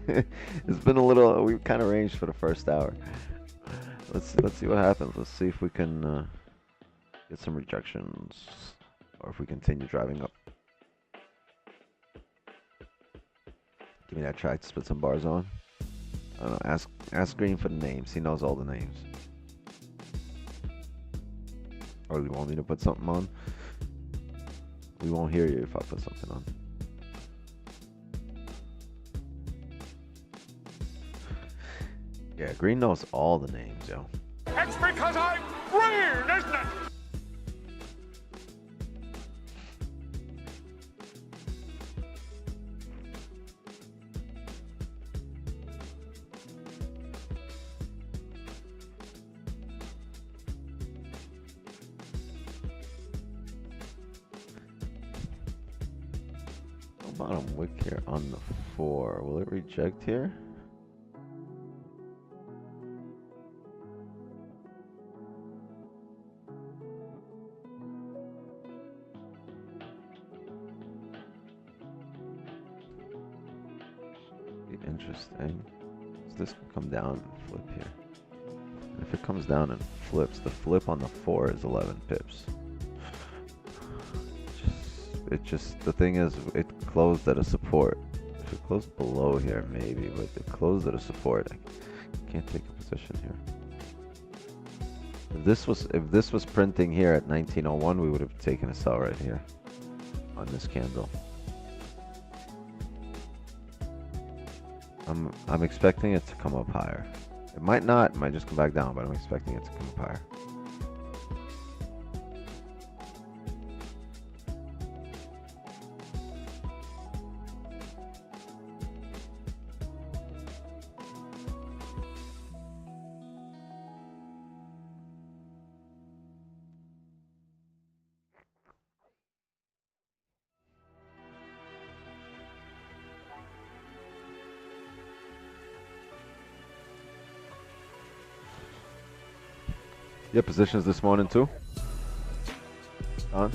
It's been a little. We kind of ranged for the first hour. Let's see what happens. Let's see if we can get some rejections, or if we continue driving up. Give me that track to spit some bars on. I don't know. Ask Green for the names. He knows all the names. Or do you want me to put something on? We won't hear you if I put something on. Yeah, Green knows all the names, yo. It's because I'm green, isn't it? bottom wick here on the 4. Will it reject here? Be interesting. So this can come down and flip here. And if it comes down and flips, the flip on the 4 is 11 pips. The thing is, it closed at a support. If it closed below here, maybe, but it closed at a support. I can't take a position here. If this was printing here at 1901, we would have taken a sell right here on this candle. I'm expecting it to come up higher. It might not, it might just come back down, but I'm expecting it to come up higher. You have positions this morning too? On?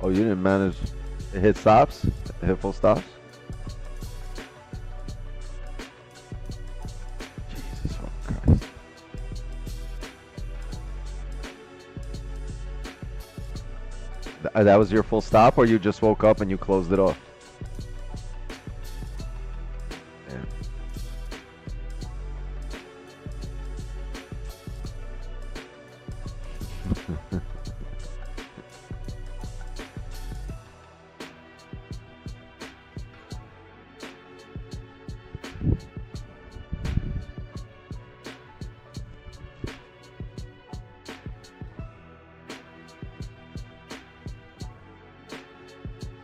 Oh, you didn't manage to hit stops? Hit full stops? Jesus Christ. That was your full stop, or you just woke up and you closed it off? Damn.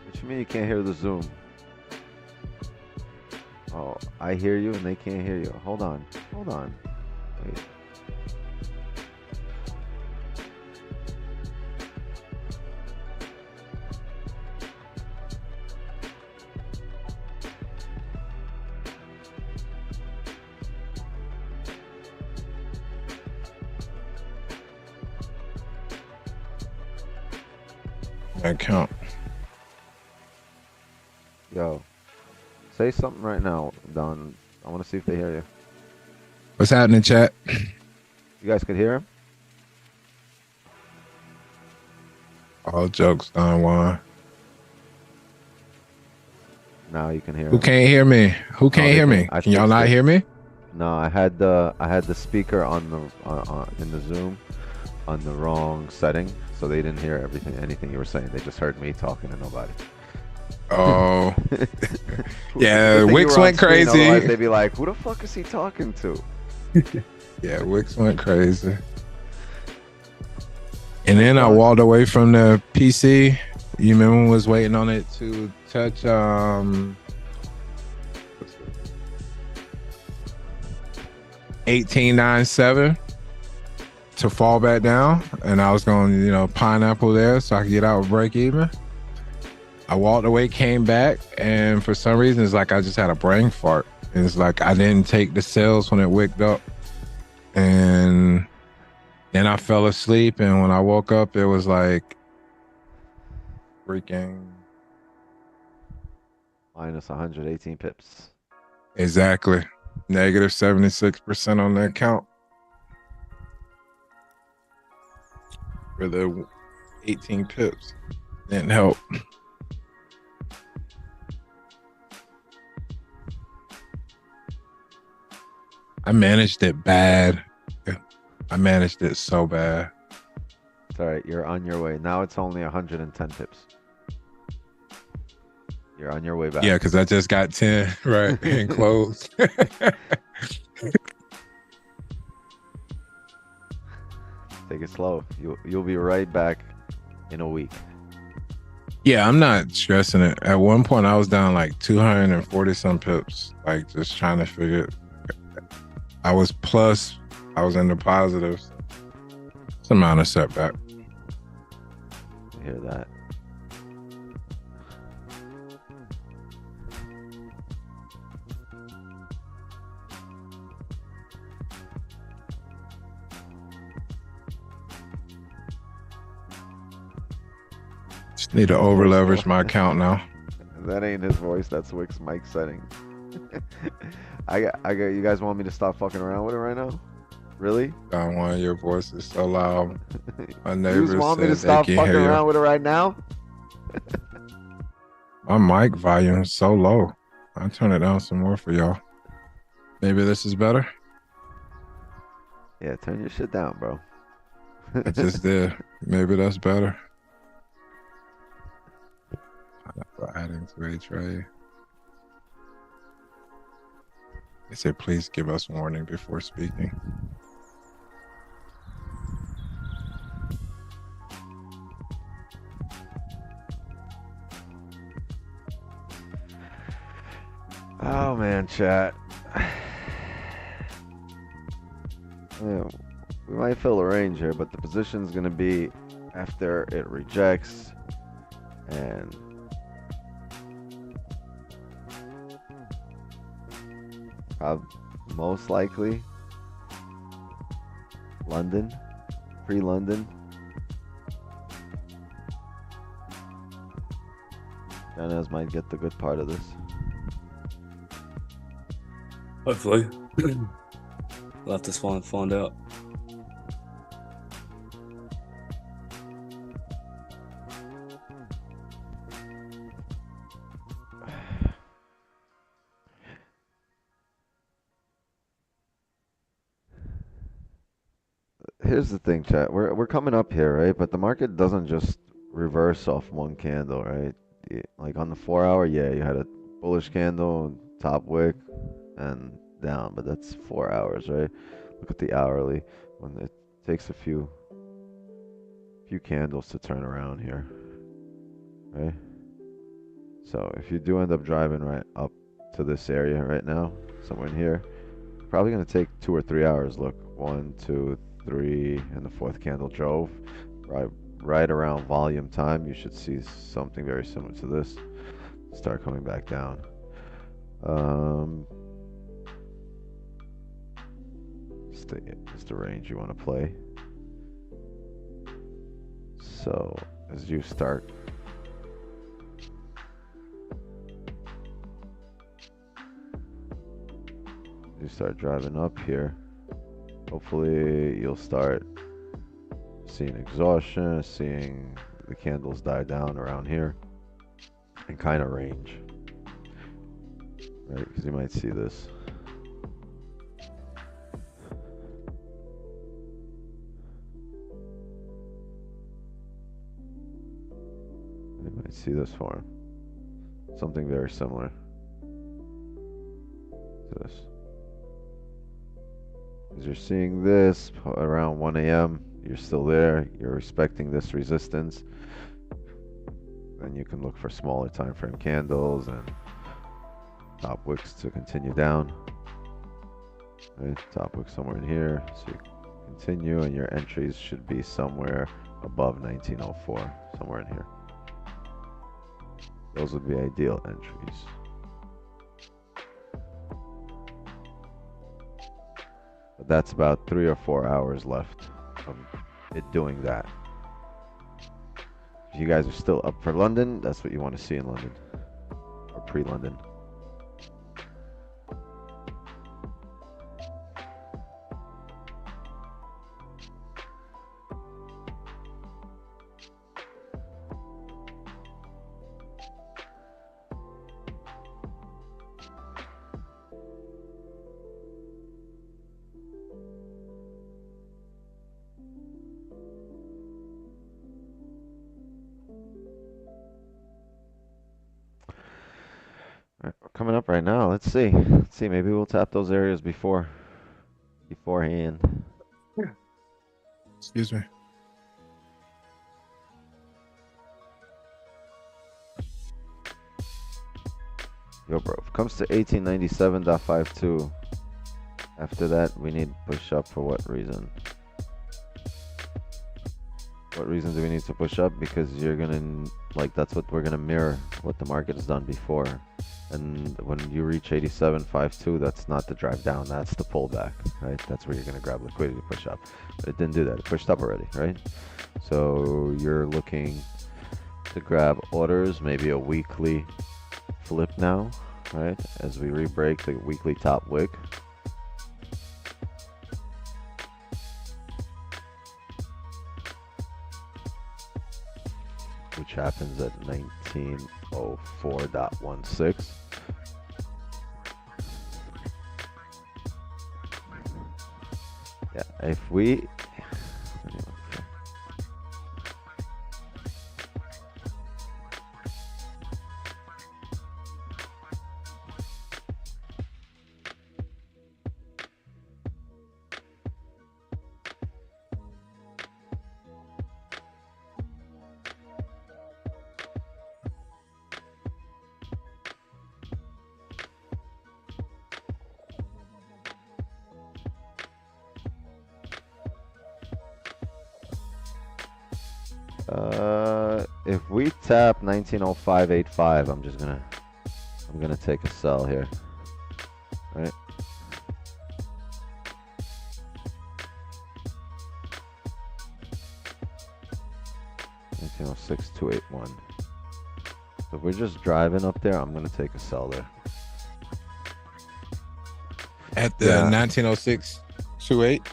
What you mean you can't hear the Zoom? Oh, I hear you and they can't hear you. Hold on. Hold on. Wait. Account. Yo, say something right now, Don. I want to see if they hear you. What's happening, chat? You guys could hear him? All jokes, Don Juan. Now you can hear Who him. can't hear me? Who can't hear me? I Can y'all fixed not it. hear me? No, I had the speaker on the in the Zoom on the wrong setting, so they didn't hear anything you were saying. They just heard me talking to nobody. Oh, yeah. Good thing you Wix were on went screen, crazy. otherwise they'd be like, "Who the fuck is he talking to?" Yeah, Wix went crazy. And then I walked away from the PC. You remember when I was waiting on it to touch 1897 to fall back down, and I was going, pineapple there so I could get out with break even. I walked away, came back, and for some reason it's like I just had a brain fart. It's like I didn't take the sales when it wicked up, and then I fell asleep, and when I woke up it was like freaking Minus 118 pips. exactly negative 76% on the account for the 18 pips. Didn't help. I managed it bad. I managed it so bad. It's all right. You're on your way. Now it's only 110 pips. You're on your way back. Yeah, because I just got 10 right and closed. Take it slow. You'll be right back in a week. Yeah, I'm not stressing it. At one point, I was down like 240 some pips, like just trying to figure. I was plus, I was in the positives. It's amount of setback. I hear that. Just need to over leverage my account now. That ain't his voice. That's Wick's mic settings. I got. You guys want me to stop fucking around with it right now? Really? God, one of your voices so loud. My You neighbors just want me to said they stop can fucking hear around you. with it right now? My mic volume is so low. I'll turn it down some more for y'all. Maybe this is better. Yeah, turn your shit down, bro. I just did. Maybe that's better. Adding to a trade. They said, please give us warning before speaking. Oh man, chat. Yeah, we might fill a range here, but the position's gonna be after it rejects and most likely London, pre-London. Janaz might get the good part of this. Hopefully. We'll have to find out. Here's the thing, chat. We're coming up here, right? But the market doesn't just reverse off one candle, right? Like on the 4-hour, yeah, you had a bullish candle, top wick, and down, but that's 4 hours, right? Look at the hourly. When it takes a few candles to turn around here, right? So if you do end up driving right up to this area right now, somewhere in here, probably gonna take 2 or 3 hours. Look, 1, 2, 3, and the fourth candle drove right around volume time. You should see something very similar to this start coming back down. It's the range you want to play. So as you start driving up here, hopefully you'll start seeing exhaustion, seeing the candles die down around here, and kind of range, right? Because you might see this. You might see this form. Something very similar to this. As you're seeing this around 1 a.m., you're still there, you're respecting this resistance, then you can look for smaller time frame candles and top wicks to continue down. Right, top wick somewhere in here, so you continue, and your entries should be somewhere above 1904, somewhere in here. Those would be ideal entries. But that's about 3 or 4 hours left of it doing that. If you guys are still up for London, that's what you want to see in London, or pre-London. All right, we're coming up right now. Let's see. Maybe we'll tap those areas beforehand. Excuse me. Yo, bro, if it comes to 1897.52, after that, we need push up for what reason? What reason do we need to push up? Because you're gonna, like, that's what we're gonna mirror what the market has done before. And when you reach 87.52, that's not the drive down, that's the pullback, right? That's where you're gonna grab liquidity push up. But it didn't do that, it pushed up already, right? So you're looking to grab orders, maybe a weekly flip now, right? As we re-break the weekly top wick. Which happens at 1904.16. Yeah, if we if we tap 1905.85, I'm gonna take a sell here, right? $1906.281. So if we're just driving up there, I'm gonna take a sell there. At the Yeah. 1906.28.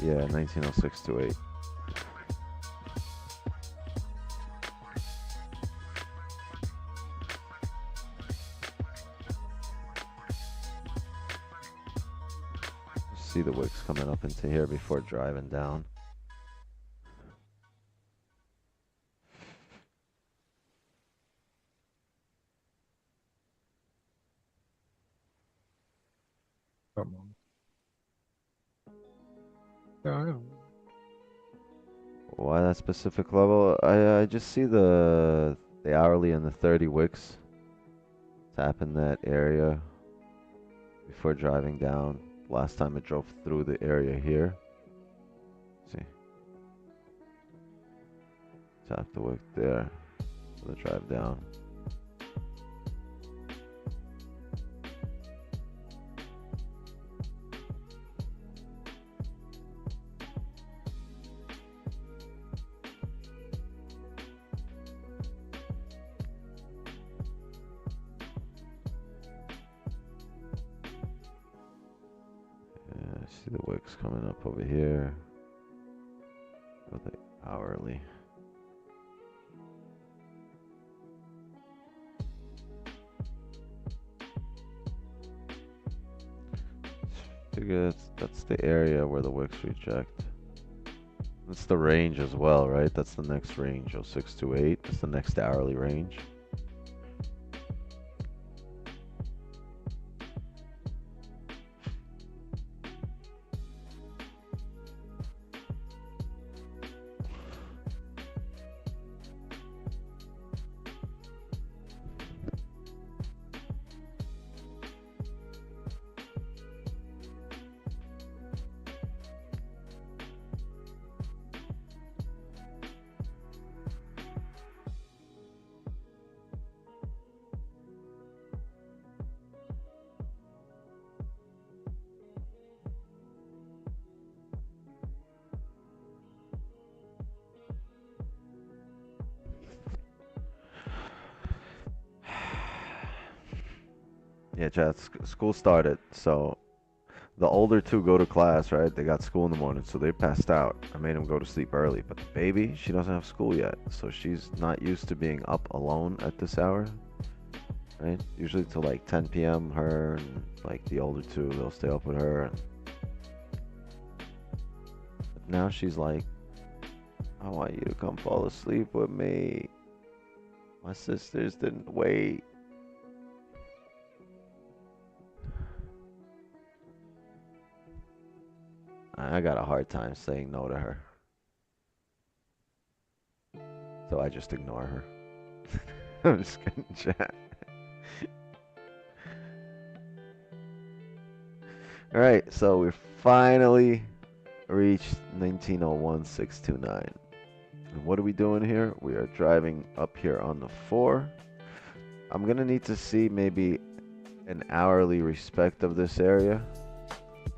Yeah, 1906.28. See the wicks coming up into here before driving down. Come on. Yeah. Why that specific level? I just see the hourly and the 30 wicks tapping that area before driving down. Last time it drove through the area here. See. Tap the wick there for the drive down. Yeah, I see the wicks coming up over here for the hourly. Figure that's the area where the wicks reject. That's the range as well, right? That's the next range, 0628. That's the next hourly range. Yeah, chat. School started, so the older two go to class, right? They got school in the morning, so they passed out. I made them go to sleep early, but the baby, she doesn't have school yet, so she's not used to being up alone at this hour, right? Usually till like 10 p.m. Her and like the older two, they'll stay up with her. But now she's like, I want you to come fall asleep with me. My sisters didn't wait. I got a hard time saying no to her. So I just ignore her. I'm just kidding, chat. All right, so we finally reached 1901,629. And what are we doing here? We are driving up here on the 4. I'm gonna need to see maybe an hourly respect of this area.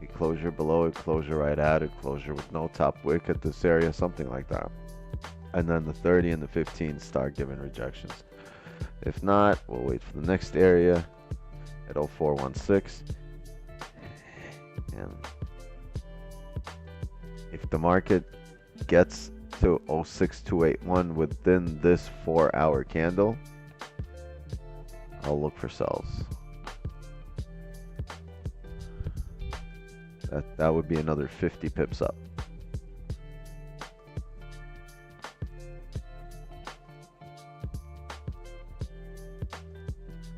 A closure below it, closure right at it, closure with no top wick at this area, something like that. And then the 30 and the 15 start giving rejections. If not, we'll wait for the next area at 0416. And if the market gets to 06281 within this 4-hour candle, I'll look for sells. That would be another 50 pips up.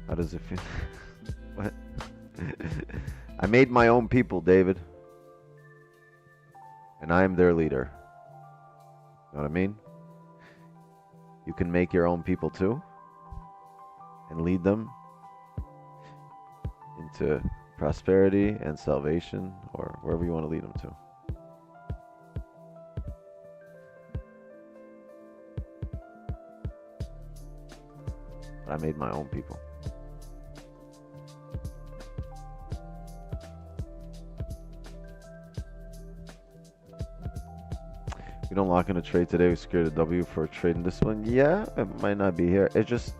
How does it feel? What? I made my own people, David. And I am their leader. Know what I mean? You can make your own people too. And lead them into prosperity and salvation, or wherever you want to lead them to. I made my own people. We don't lock in a trade today. We secured a W for trading this one. Yeah, it might not be here. It just,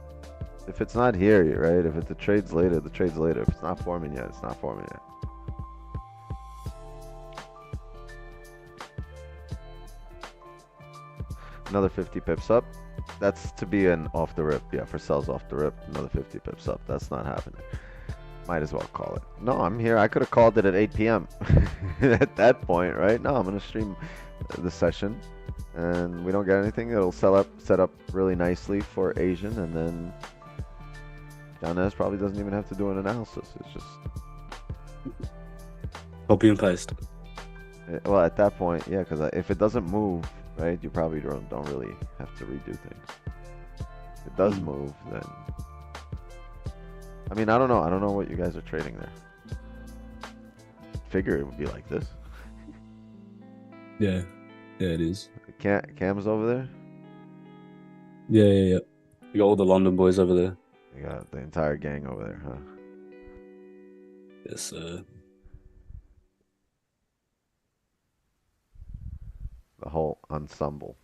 if it's not here, right? If the trade's later, the trade's later. If it's not forming yet, it's not forming yet. Another 50 pips up. That's to be an off the rip. Yeah, for sells off the rip. Another 50 pips up. That's not happening. Might as well call it. No, I'm here. I could have called it at 8 p.m. at that point, right? No, I'm going to stream the session. And we don't get anything. It'll set up really nicely for Asian. And then John S. probably doesn't even have to do an analysis. It's just Copy and paste. well, at that point, yeah, because if it doesn't move, right, you probably don't really have to redo things. If it does move, then I mean, I don't know. I don't know what you guys are trading there. Figure it would be like this. Yeah, it is. Cam's over there. Yeah. You got all the London boys over there. You got the entire gang over there, huh? Yes, sir. The whole ensemble.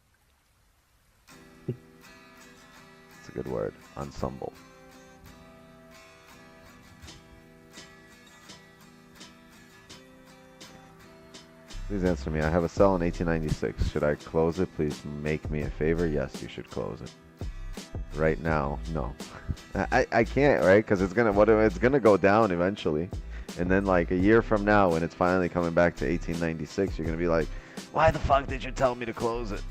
It's a good word, ensemble. Please answer me. I have a sell in 1896. Should I close it? Please make me a favor. Yes, you should close it. Right now, no. I can't, right? Because it's gonna go down eventually, and then like a year from now, when it's finally coming back to 1896, you're gonna be like, why the fuck did you tell me to close it?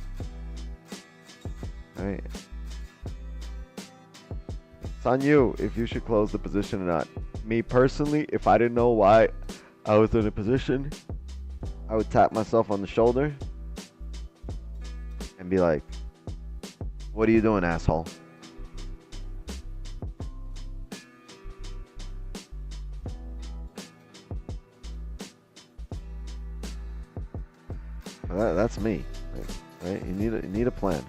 Right? It's on you if you should close the position or not. Me personally, if I didn't know why I was in a position, I would tap myself on the shoulder and be like, what are you doing, asshole? That's me, right? You need a plan.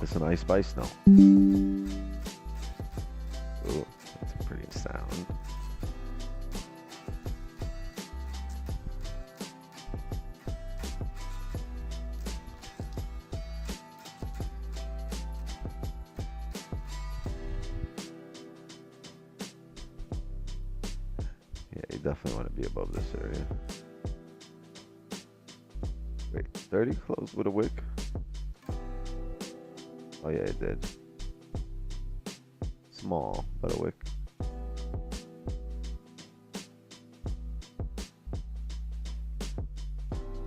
Listen, Ice Spice, no. Ooh, that's a pretty sound. Yeah, you definitely want to be above this area. Wait, 30 closed with a wick? Oh yeah, it did. Small, but a wick.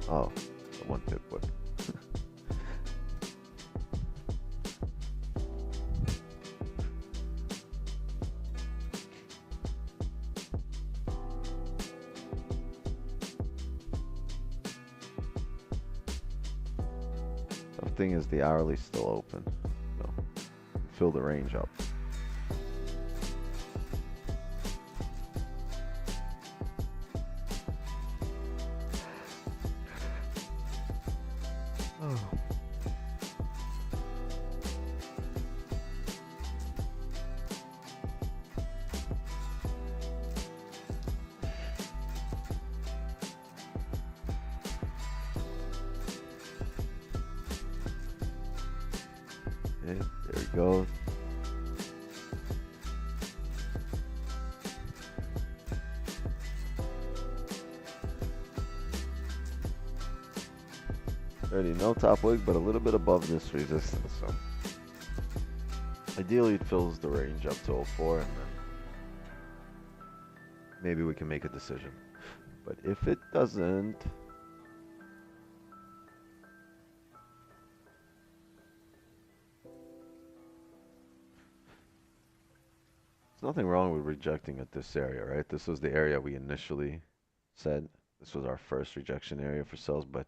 Oh, a 1 pip wick. Thing is, the hourly's still open, so fill the range up. Okay, there we go. Already no top wick, but a little bit above this resistance. So ideally, it fills the range up to 04, and then maybe we can make a decision. But if it doesn't, there's nothing wrong with rejecting at this area, right? This was the area we initially said. This was our first rejection area for sells, but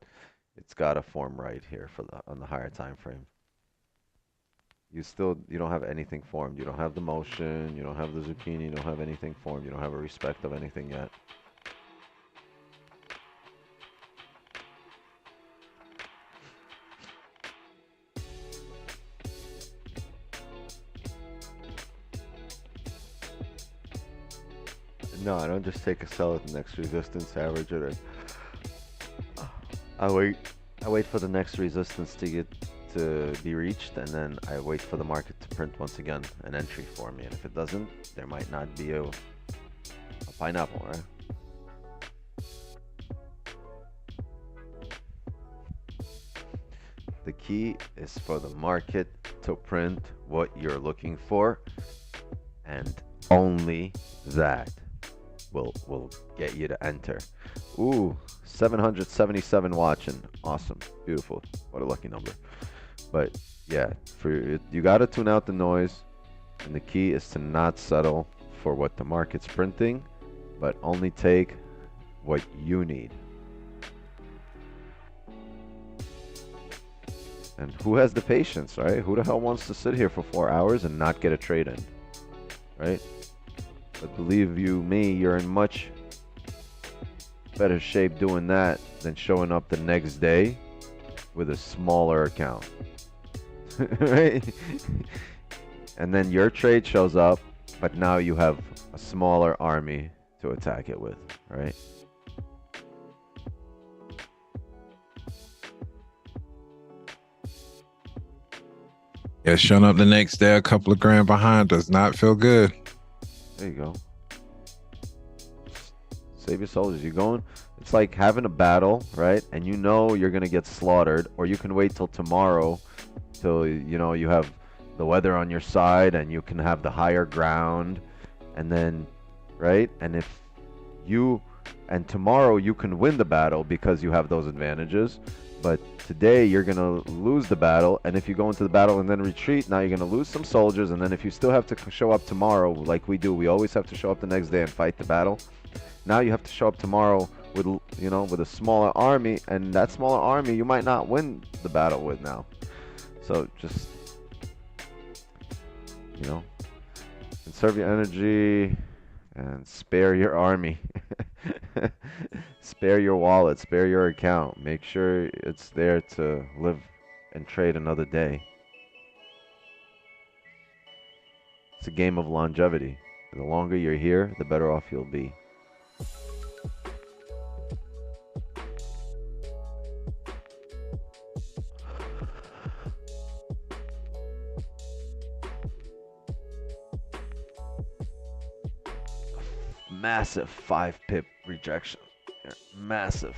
it's got to form right here for on the higher time frame. You don't have anything formed. You don't have the motion. You don't have the zucchini. You don't have anything formed. You don't have a respect of anything yet. No, I don't just take a sell at the next resistance, average it. I wait for the next resistance to be reached, and then I wait for the market to print once again an entry for me. And if it doesn't, there might not be a pineapple, right? The key is for the market to print what you're looking for, and only that will get you to enter. Ooh, 777 watching. Awesome. Beautiful. What a lucky number. But yeah, you got to tune out the noise, and the key is to not settle for what the market's printing, but only take what you need. And who has the patience, right? Who the hell wants to sit here for 4 hours and not get a trade in, right? But believe you me, you're in much better shape doing that than showing up the next day with a smaller account, right? And then your trade shows up, but now you have a smaller army to attack it with, right? Yeah, showing up the next day a couple of grand behind does not feel good. There you go. Save your soldiers. You're going. It's like having a battle, right? And you know you're gonna get slaughtered, or you can wait till tomorrow, till you have the weather on your side, and you can have the higher ground, and then, right? And tomorrow you can win the battle because you have those advantages. But today you're going to lose the battle, and if you go into the battle and then retreat, now you're going to lose some soldiers, and then if you still have to show up tomorrow, like we do, we always have to show up the next day and fight the battle. Now you have to show up tomorrow with a smaller army, and that smaller army you might not win the battle with now. So just, conserve your energy and spare your army. Spare your wallet, spare your account. Make sure it's there to live and trade another day. It's a game of longevity. The longer you're here, the better off you'll be. Massive 5 pip rejection. Massive.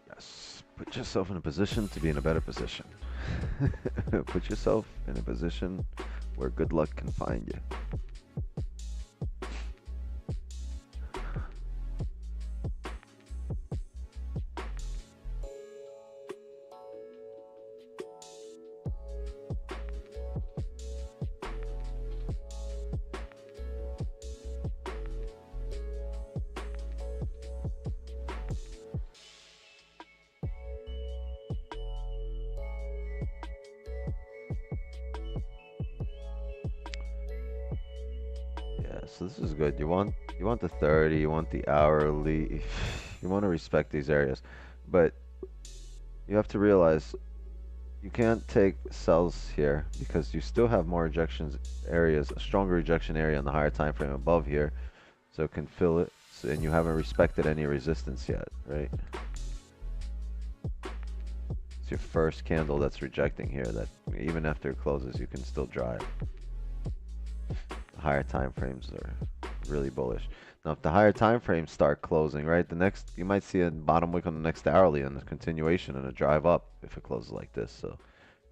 Yes, put yourself in a position to be in a better position. Put yourself in a position where good luck can find you. So this is good. You want the 30, you want the hourly, you want to respect these areas, but you have to realize you can't take sells here because you still have more rejections areas, a stronger rejection area on the higher time frame above here, so it can fill it. So, and you haven't respected any resistance yet, right? It's your first candle that's rejecting here. That even after it closes, you can still drive. The higher time frames are really bullish. Now, if the higher time frames start closing, right, the next you might see a bottom wick on the next hourly and a continuation and a drive up if it closes like this. So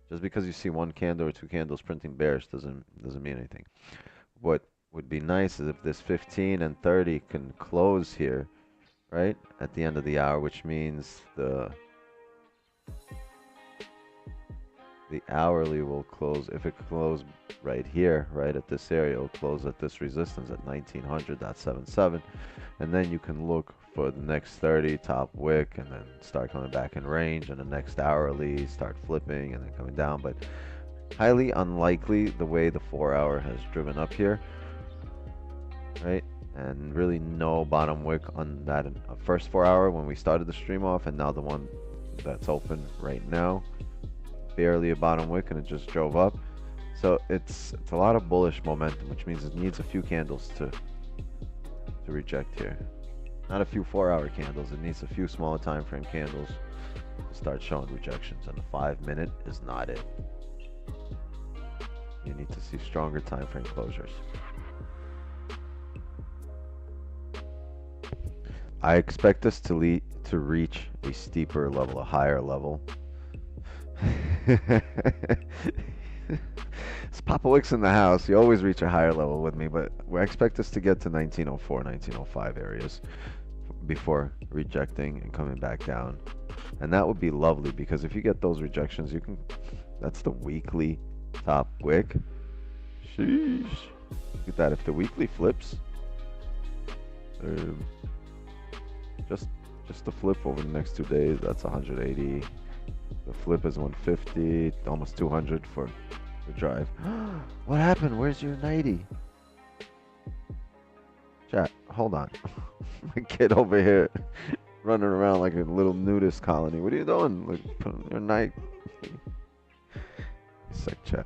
just because you see one candle or two candles printing bearish doesn't mean anything. What would be nice is if this 15 and 30 can close here, right, at the end of the hour, which means the hourly will close. If it closed right here, right at this area, it'll close at this resistance at 1900.77, and then you can look for the next 30 top wick and then start coming back in range, and the next hourly start flipping and then coming down. But highly unlikely the way the 4-hour has driven up here, right? And really no bottom wick on that first 4-hour when we started the stream off, and now the one that's open right now, barely a bottom wick, and it just drove up. So it's a lot of bullish momentum, which means it needs a few candles to reject here. Not a few 4-hour candles, it needs a few smaller time frame candles to start showing rejections, and the 5-minute is not it. You need to see stronger time frame closures. I expect us to reach a steeper level, a higher level. It's Papa Wicks in the house. You always reach a higher level with me, but I expect us to get to 1904, 1905 areas before rejecting and coming back down. And that would be lovely, because if you get those rejections, you can, that's the weekly top wick. Sheesh. Look at that. If the weekly flips, just the flip over the next 2 days, that's 180. The flip is 150, almost 200 for the drive. What happened? Where's your 90? Chat, hold on. My kid over here running around like a little nudist colony. What are you doing? Like, put on your night. Sick chat.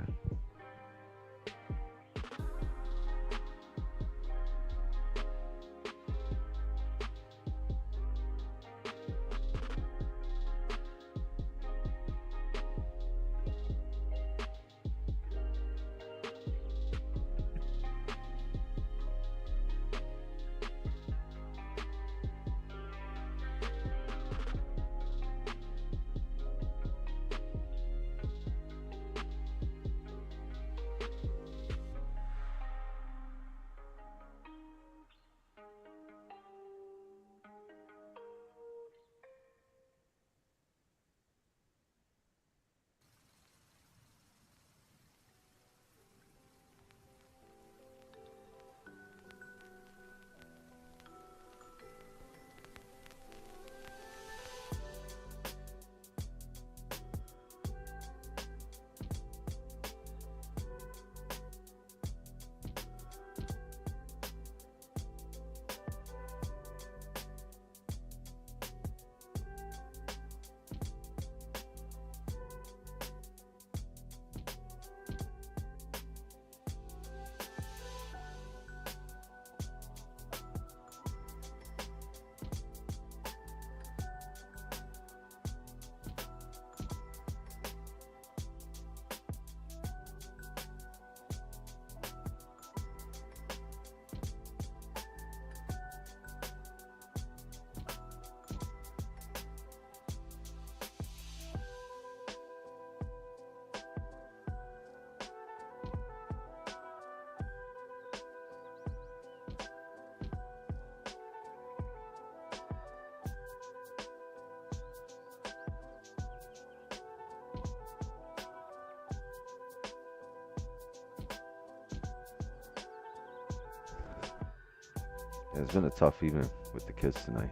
Yeah, it's been a tough evening with the kids tonight.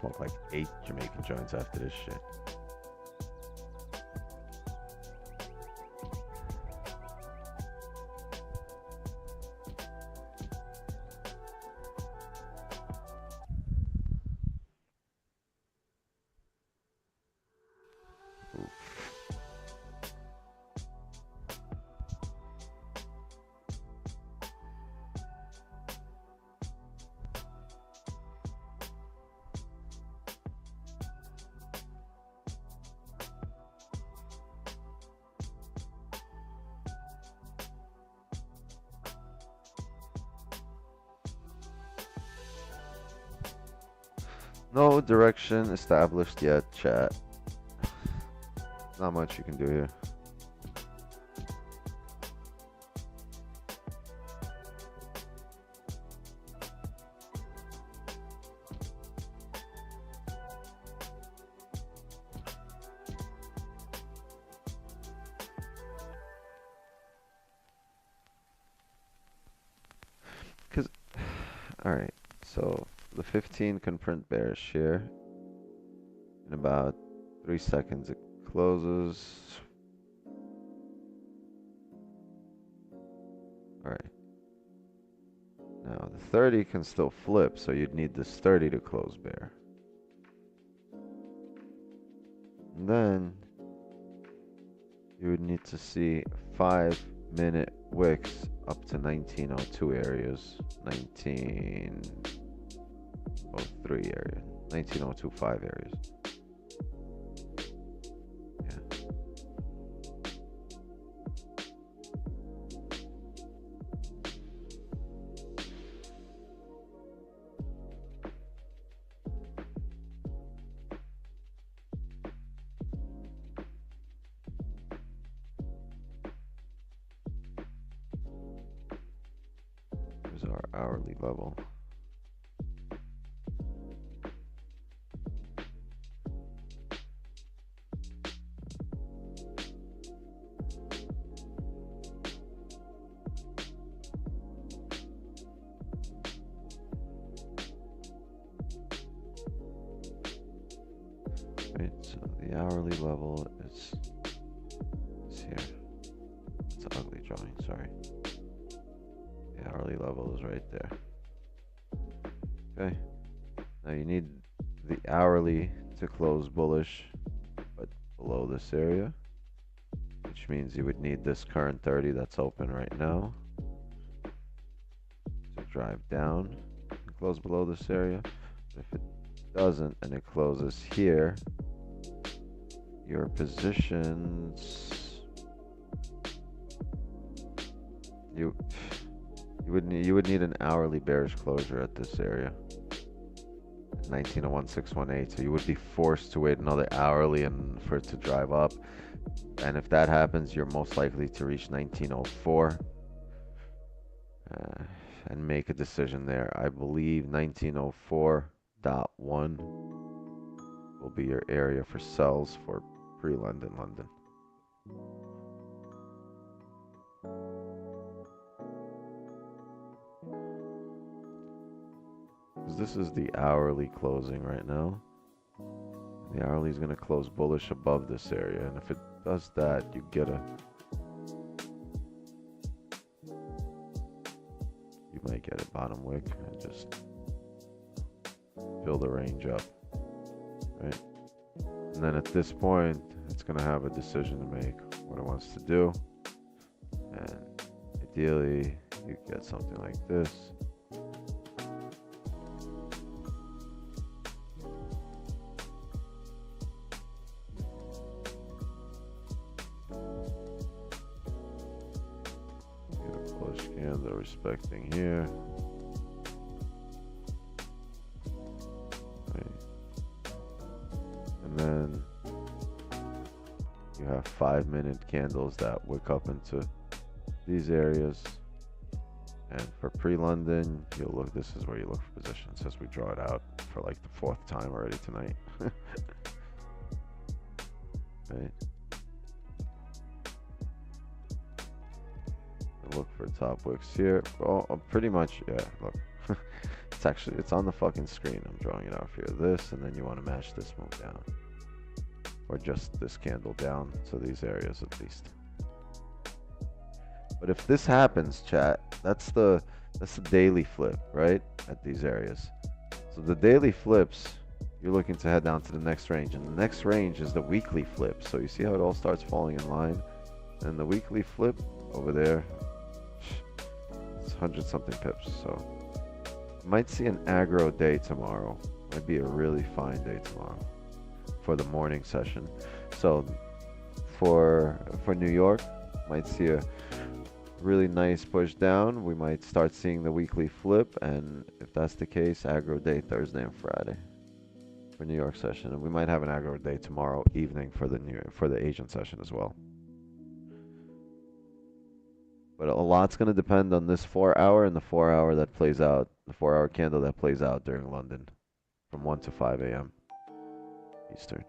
Smoke like 8 Jamaican joints after this shit. No direction established yet, chat. Not much you can do here. Because, alright, so the 15 can print bearish here. In about 3 seconds it closes. Alright. Now the 30 can still flip, so you'd need this 30 to close bear. And then you would need to see 5-minute wicks up to 1902 areas, 1903 area, 1902.5 areas. Yeah. Here's our hourly level. Right, so the hourly level is here. It's an ugly drawing, sorry. The hourly level is right there. Okay. Now you need the hourly to close bullish, but below this area, which means you would need this current 30 that's open right now to drive down and close below this area. If it doesn't and it closes here, your positions, you would need an hourly bearish closure at this area, 1901.618. So you would be forced to wait another hourly and for it to drive up. And if that happens, you're most likely to reach 1904 and make a decision there. I believe 1904.1 will be your area for sells for pre-London London. Because this is the hourly closing right now. The hourly is going to close bullish above this area, and if it does that, you get a, you might get a bottom wick and just fill the range up, right? And then at this point, it's going to have a decision to make what it wants to do, and ideally, you get something like this. They're respecting here. Right. And then you have 5-minute candles that wick up into these areas. And for pre-London, you'll look, this is where you look for positions as we draw it out for like the 4th time already tonight. Right. Look for top wicks here. Oh, pretty much, yeah, look. It's on the fucking screen. I'm drawing it out for you. This, and then you want to match this move down. Or just this candle down to these areas at least. But if this happens, chat, that's the daily flip, right? At these areas. So the daily flips, you're looking to head down to the next range. And the next range is the weekly flip. So you see how it all starts falling in line? And the weekly flip over there, 100-something pips, so might see an aggro day tomorrow. Might be a really fine day tomorrow for the morning session. So for New York, might see a really nice push down. We might start seeing the weekly flip, and if that's the case, aggro day Thursday and Friday. for New York session, and we might have an aggro day tomorrow evening for the Asian session as well. But a lot's going to depend on this 4 hour and the 4 hour that plays out, the 4 hour candle that plays out during London from 1 to 5 a.m. Eastern.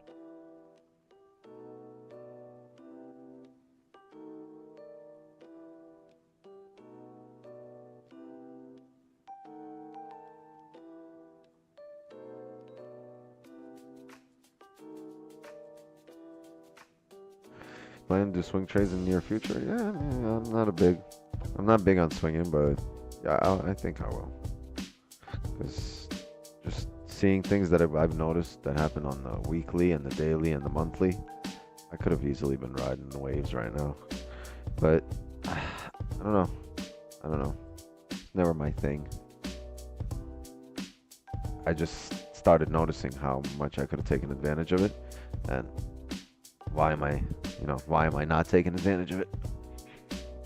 Plan to do swing trades in the near future? Yeah, I mean, I'm not big on swinging, but yeah, I think I will. Because just seeing things that I've noticed that happen on the weekly and the daily and the monthly, I could have easily been riding the waves right now. But I don't know. I don't know. It's never my thing. I just started noticing how much I could have taken advantage of it, and why am I not taking advantage of it?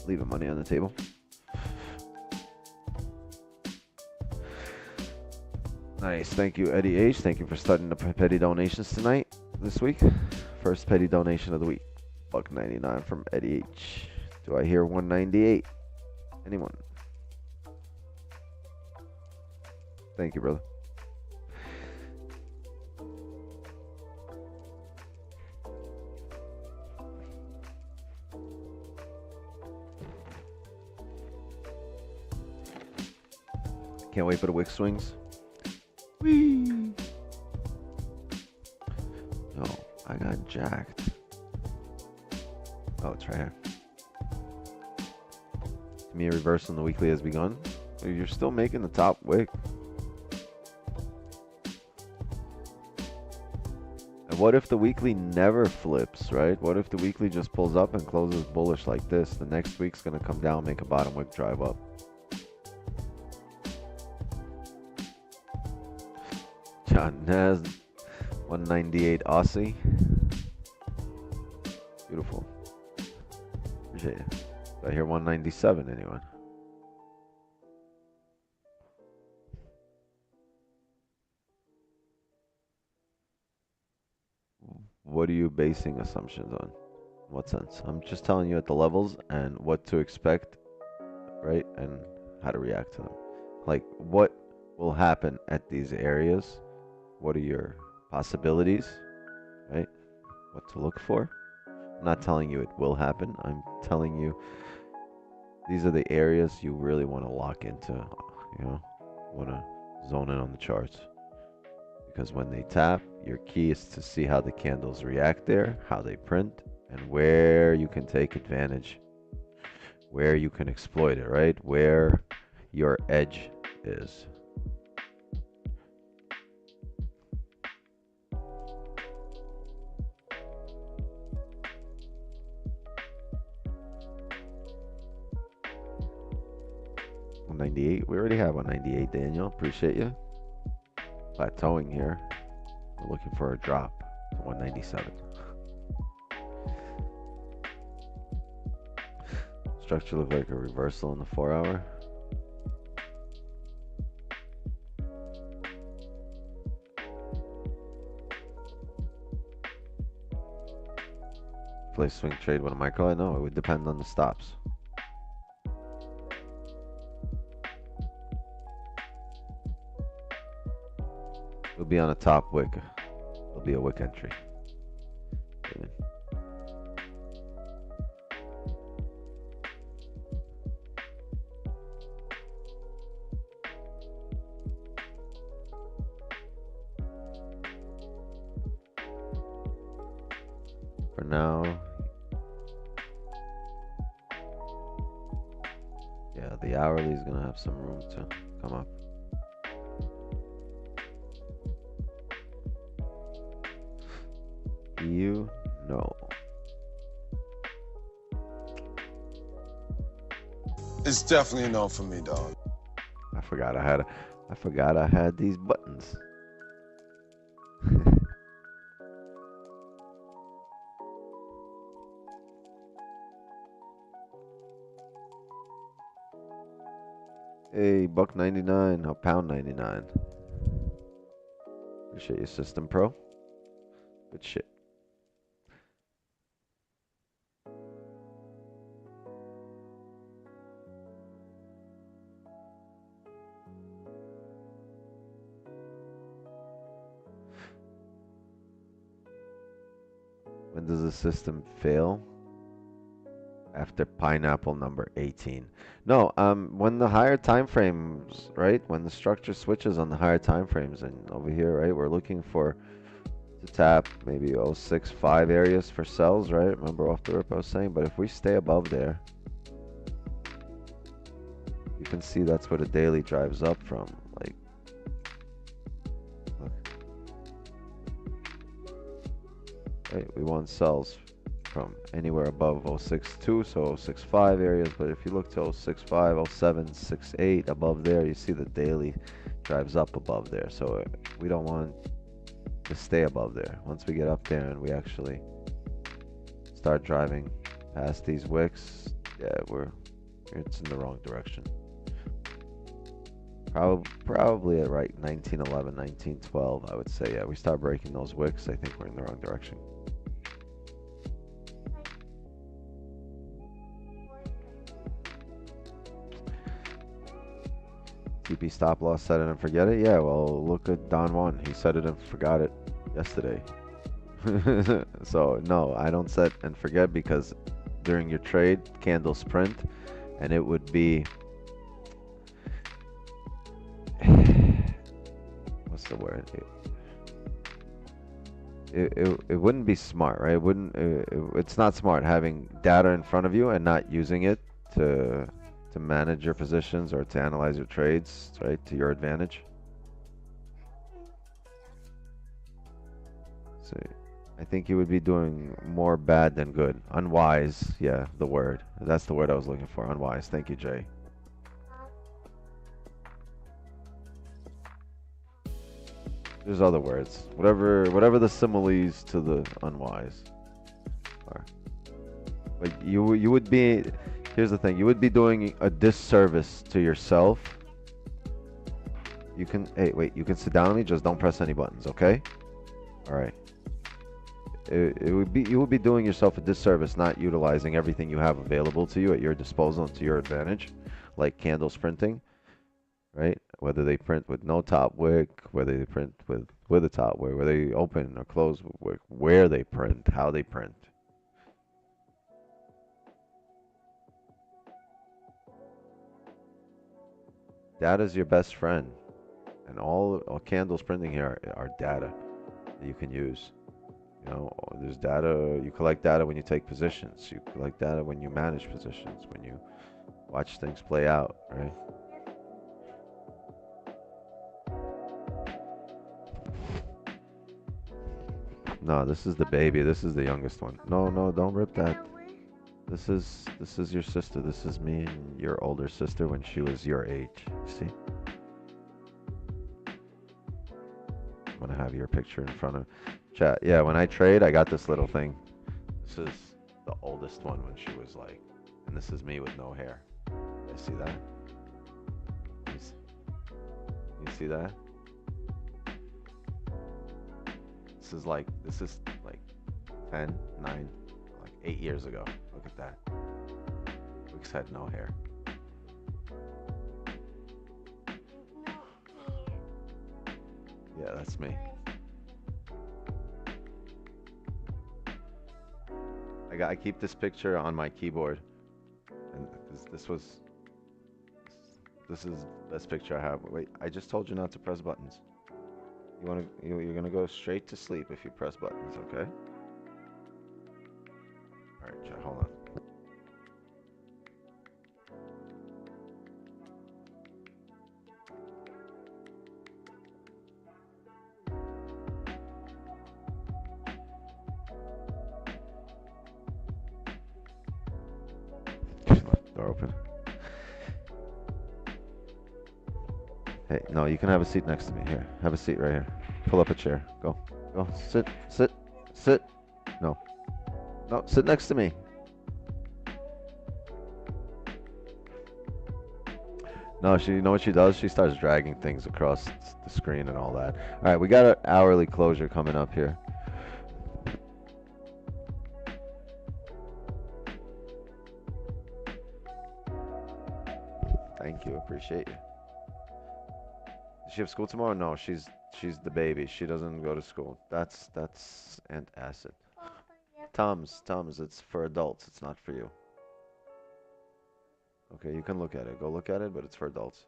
Leaving money on the table. Nice. Thank you, Eddie H. Thank you for starting the petty donations this week. First petty donation of the week. $1.99 from Eddie H. Do I hear 198? Anyone? Thank you, brother. Can't wait for the wick swings. Whee! Yo, I got jacked. Oh, it's right here. To me, a reversal in the weekly has begun. You're still making the top wick. And what if the weekly never flips, right? What if the weekly just pulls up and closes bullish like this? The next week's going to come down, make a bottom wick, drive up. John Naz, 198 Aussie. Beautiful. Appreciate it. Do I hear 197, anyone? What are you basing assumptions on? In what sense? I'm just telling you at the levels and what to expect, right? And how to react to them. Like, what will happen at these areas? What are your possibilities, right? What to look for? I'm not telling you it will happen. I'm telling you these are the areas you really want to lock into, you know, want to zone in on the charts. Because when they tap, your key is to see how the candles react there, how they print, and where you can take advantage, where you can exploit it, right? Where your edge is. $198. We already have 198, Daniel. Appreciate you. Plateauing here. We're looking for a drop to 197. Structure look like a reversal in the 4 hour. Play swing trade with a micro? No, it would depend on the stops. It'll be on a top wick. It'll be a wick entry. For now, yeah, the hourly is gonna have some room to come up. You know. It's definitely a no for me, dog. I forgot I had these buttons. Hey, $1.99, a £1.99. Appreciate your system, pro. Good shit. When does the system fail? After pineapple number 18. No, when the higher time frames, right? When the structure switches on the higher time frames, and over here, right, we're looking for to tap maybe 065 areas for sells, right? Remember off the rip I was saying, but if we stay above there, you can see that's where the daily drives up from. Like, look. Right, we want sells from anywhere above 062, so 065 areas, but if you look to 065, 07, 68 above there, you see the daily drives up above there. So we don't want to stay above there. Once we get up there and we actually start driving past these wicks, yeah, it's in the wrong direction. Probably at right 1911, 1912, I would say. Yeah, we start breaking those wicks, I think we're in the wrong direction. TP stop loss, set it and forget it. Yeah, well, look at Don Juan. He set it and forgot it yesterday. So no, I don't set and forget, because during your trade, candles print, and it would be what's the word? It wouldn't be smart, right? It's not smart having data in front of you and not using it to manage your positions or to analyze your trades, right, to your advantage. So I think you would be doing more bad than good. Unwise, yeah, the word. That's the word I was looking for, unwise. Thank you, Jay. There's other words. Whatever the similes to the unwise are. But you would be, here's the thing, you would be doing a disservice to yourself. You can, hey, wait, you can sit down with me, just don't press any buttons, okay? All right. You would be doing yourself a disservice not utilizing everything you have available to you at your disposal and to your advantage, like candles printing, right? Whether they print with no top wick, whether they print with a top wick, whether they open or close wick, where they print, how they print. Data is your best friend, and all candles printing here are data that you can use. You know, there's data, you collect data when you take positions, you collect data when you manage positions, when you watch things play out, right? No, this is the baby, this is the youngest one. No, don't rip that. This is your sister, this is me and your older sister when she was your age, see? I'm gonna have your picture in front of chat. Yeah, when I trade, I got this little thing. This is the oldest one when she was like, and this is me with no hair. You see that? You see that? This is like 10, 9, like 8 years ago. Look at that. Wix had no hair. Yeah, that's me. I keep this picture on my keyboard, and this is the best picture I have. Wait, I just told you not to press buttons. You're gonna go straight to sleep if you press buttons, okay? All right, chat, hold on. Door open. Hey, no, you can have a seat next to me. Here, have a seat right here. Pull up a chair. Go. Sit. No, sit next to me. No, you know what she does? She starts dragging things across the screen and all that. All right, we got an hourly closure coming up here. Thank you, appreciate you. Does she have school tomorrow? No, she's the baby. She doesn't go to school. That's antacid. Tums, it's for adults. It's not for you. Okay, you can look at it. Go look at it, but it's for adults.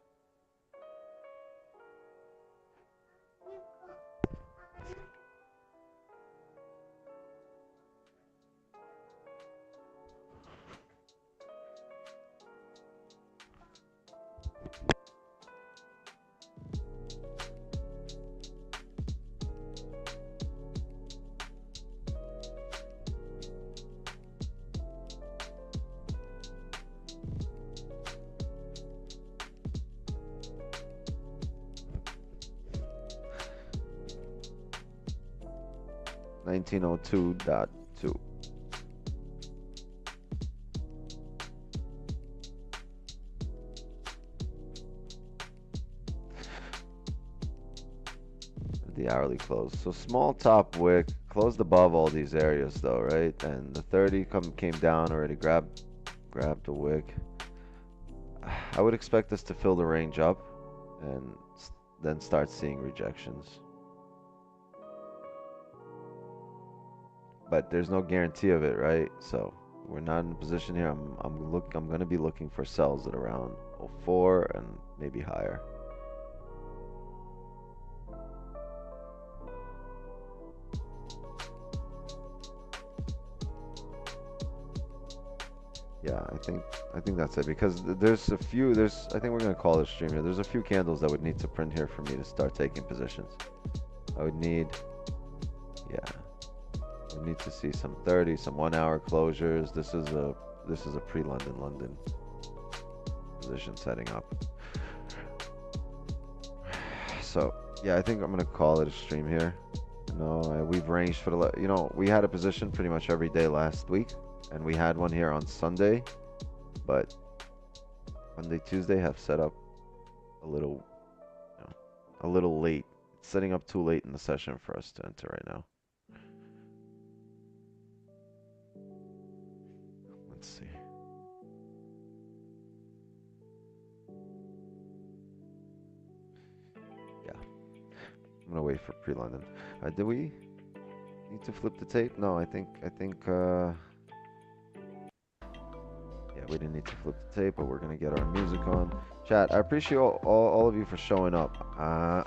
$1902.2. The hourly close. So small top wick, closed above all these areas though, right? And the 30 came down already, grabbed the wick. I would expect us to fill the range up and then start seeing rejections. But there's no guarantee of it, right? So we're not in a position here. I'm going to be looking for sells at around 04 and maybe higher. Yeah, I think that's it, because there's a few, I think we're going to call this stream here. There's a few candles that would need to print here for me to start taking positions. I would need, yeah, I need to see some 30, some 1 hour closures. This is a pre-London position setting up. So yeah, I think I'm gonna call it a stream here. We've ranged for the, we had a position pretty much every day last week, and we had one here on Sunday, but Monday, Tuesday have set up a little late. It's setting up too late in the session for us to enter right now. Let's see. Yeah, I'm gonna wait for pre-London. Did we need to flip the tape? No, I think yeah, we didn't need to flip the tape, but we're gonna get our music on. Chat, I appreciate all of you for showing up.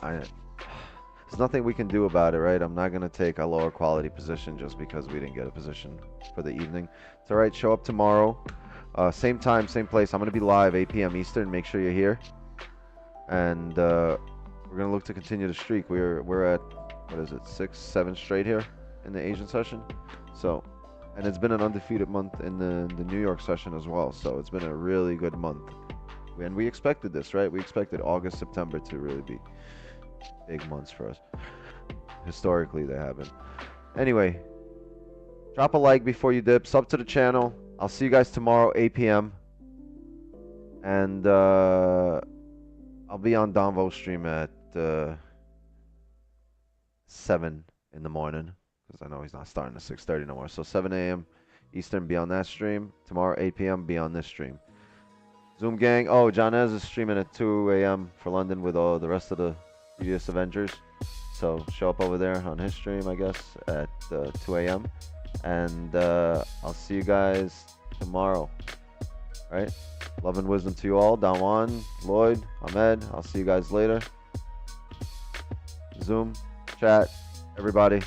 There's nothing we can do about it, right? I'm not gonna take a lower quality position just because we didn't get a position for the evening. It's all right. Show up tomorrow, same time, same place. I'm gonna be live 8 p.m. Eastern. Make sure you're here, and we're gonna look to continue the streak. We're at, what is it, 6, 7 straight here in the Asian session. So, and it's been an undefeated month in the New York session as well. So it's been a really good month, and we expected this, right? We expected August, September to really be big months for us. Historically, they haven't. Anyway, drop a like before you dip. Sub to the channel. I'll see you guys tomorrow, 8 p.m. And I'll be on Donvo's stream at 7 in the morning, because I know he's not starting at 6:30 no more. So 7 a.m. Eastern, be on that stream. Tomorrow, 8 p.m., be on this stream. Zoom gang. Oh, John Ez is streaming at 2 a.m. for London with all the rest of the previous Avengers. So show up over there on his stream, I guess, at 2 a.m. And I'll see you guys tomorrow. All right? Love and wisdom to you all. Dawan, Lloyd, Ahmed. I'll see you guys later. Zoom, chat, everybody.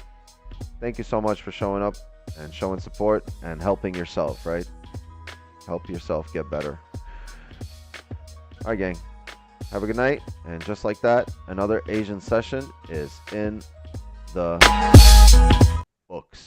Thank you so much for showing up and showing support and helping yourself, right? Help yourself get better. All right, gang. Have a good night. And just like that, another Asian session is in the books.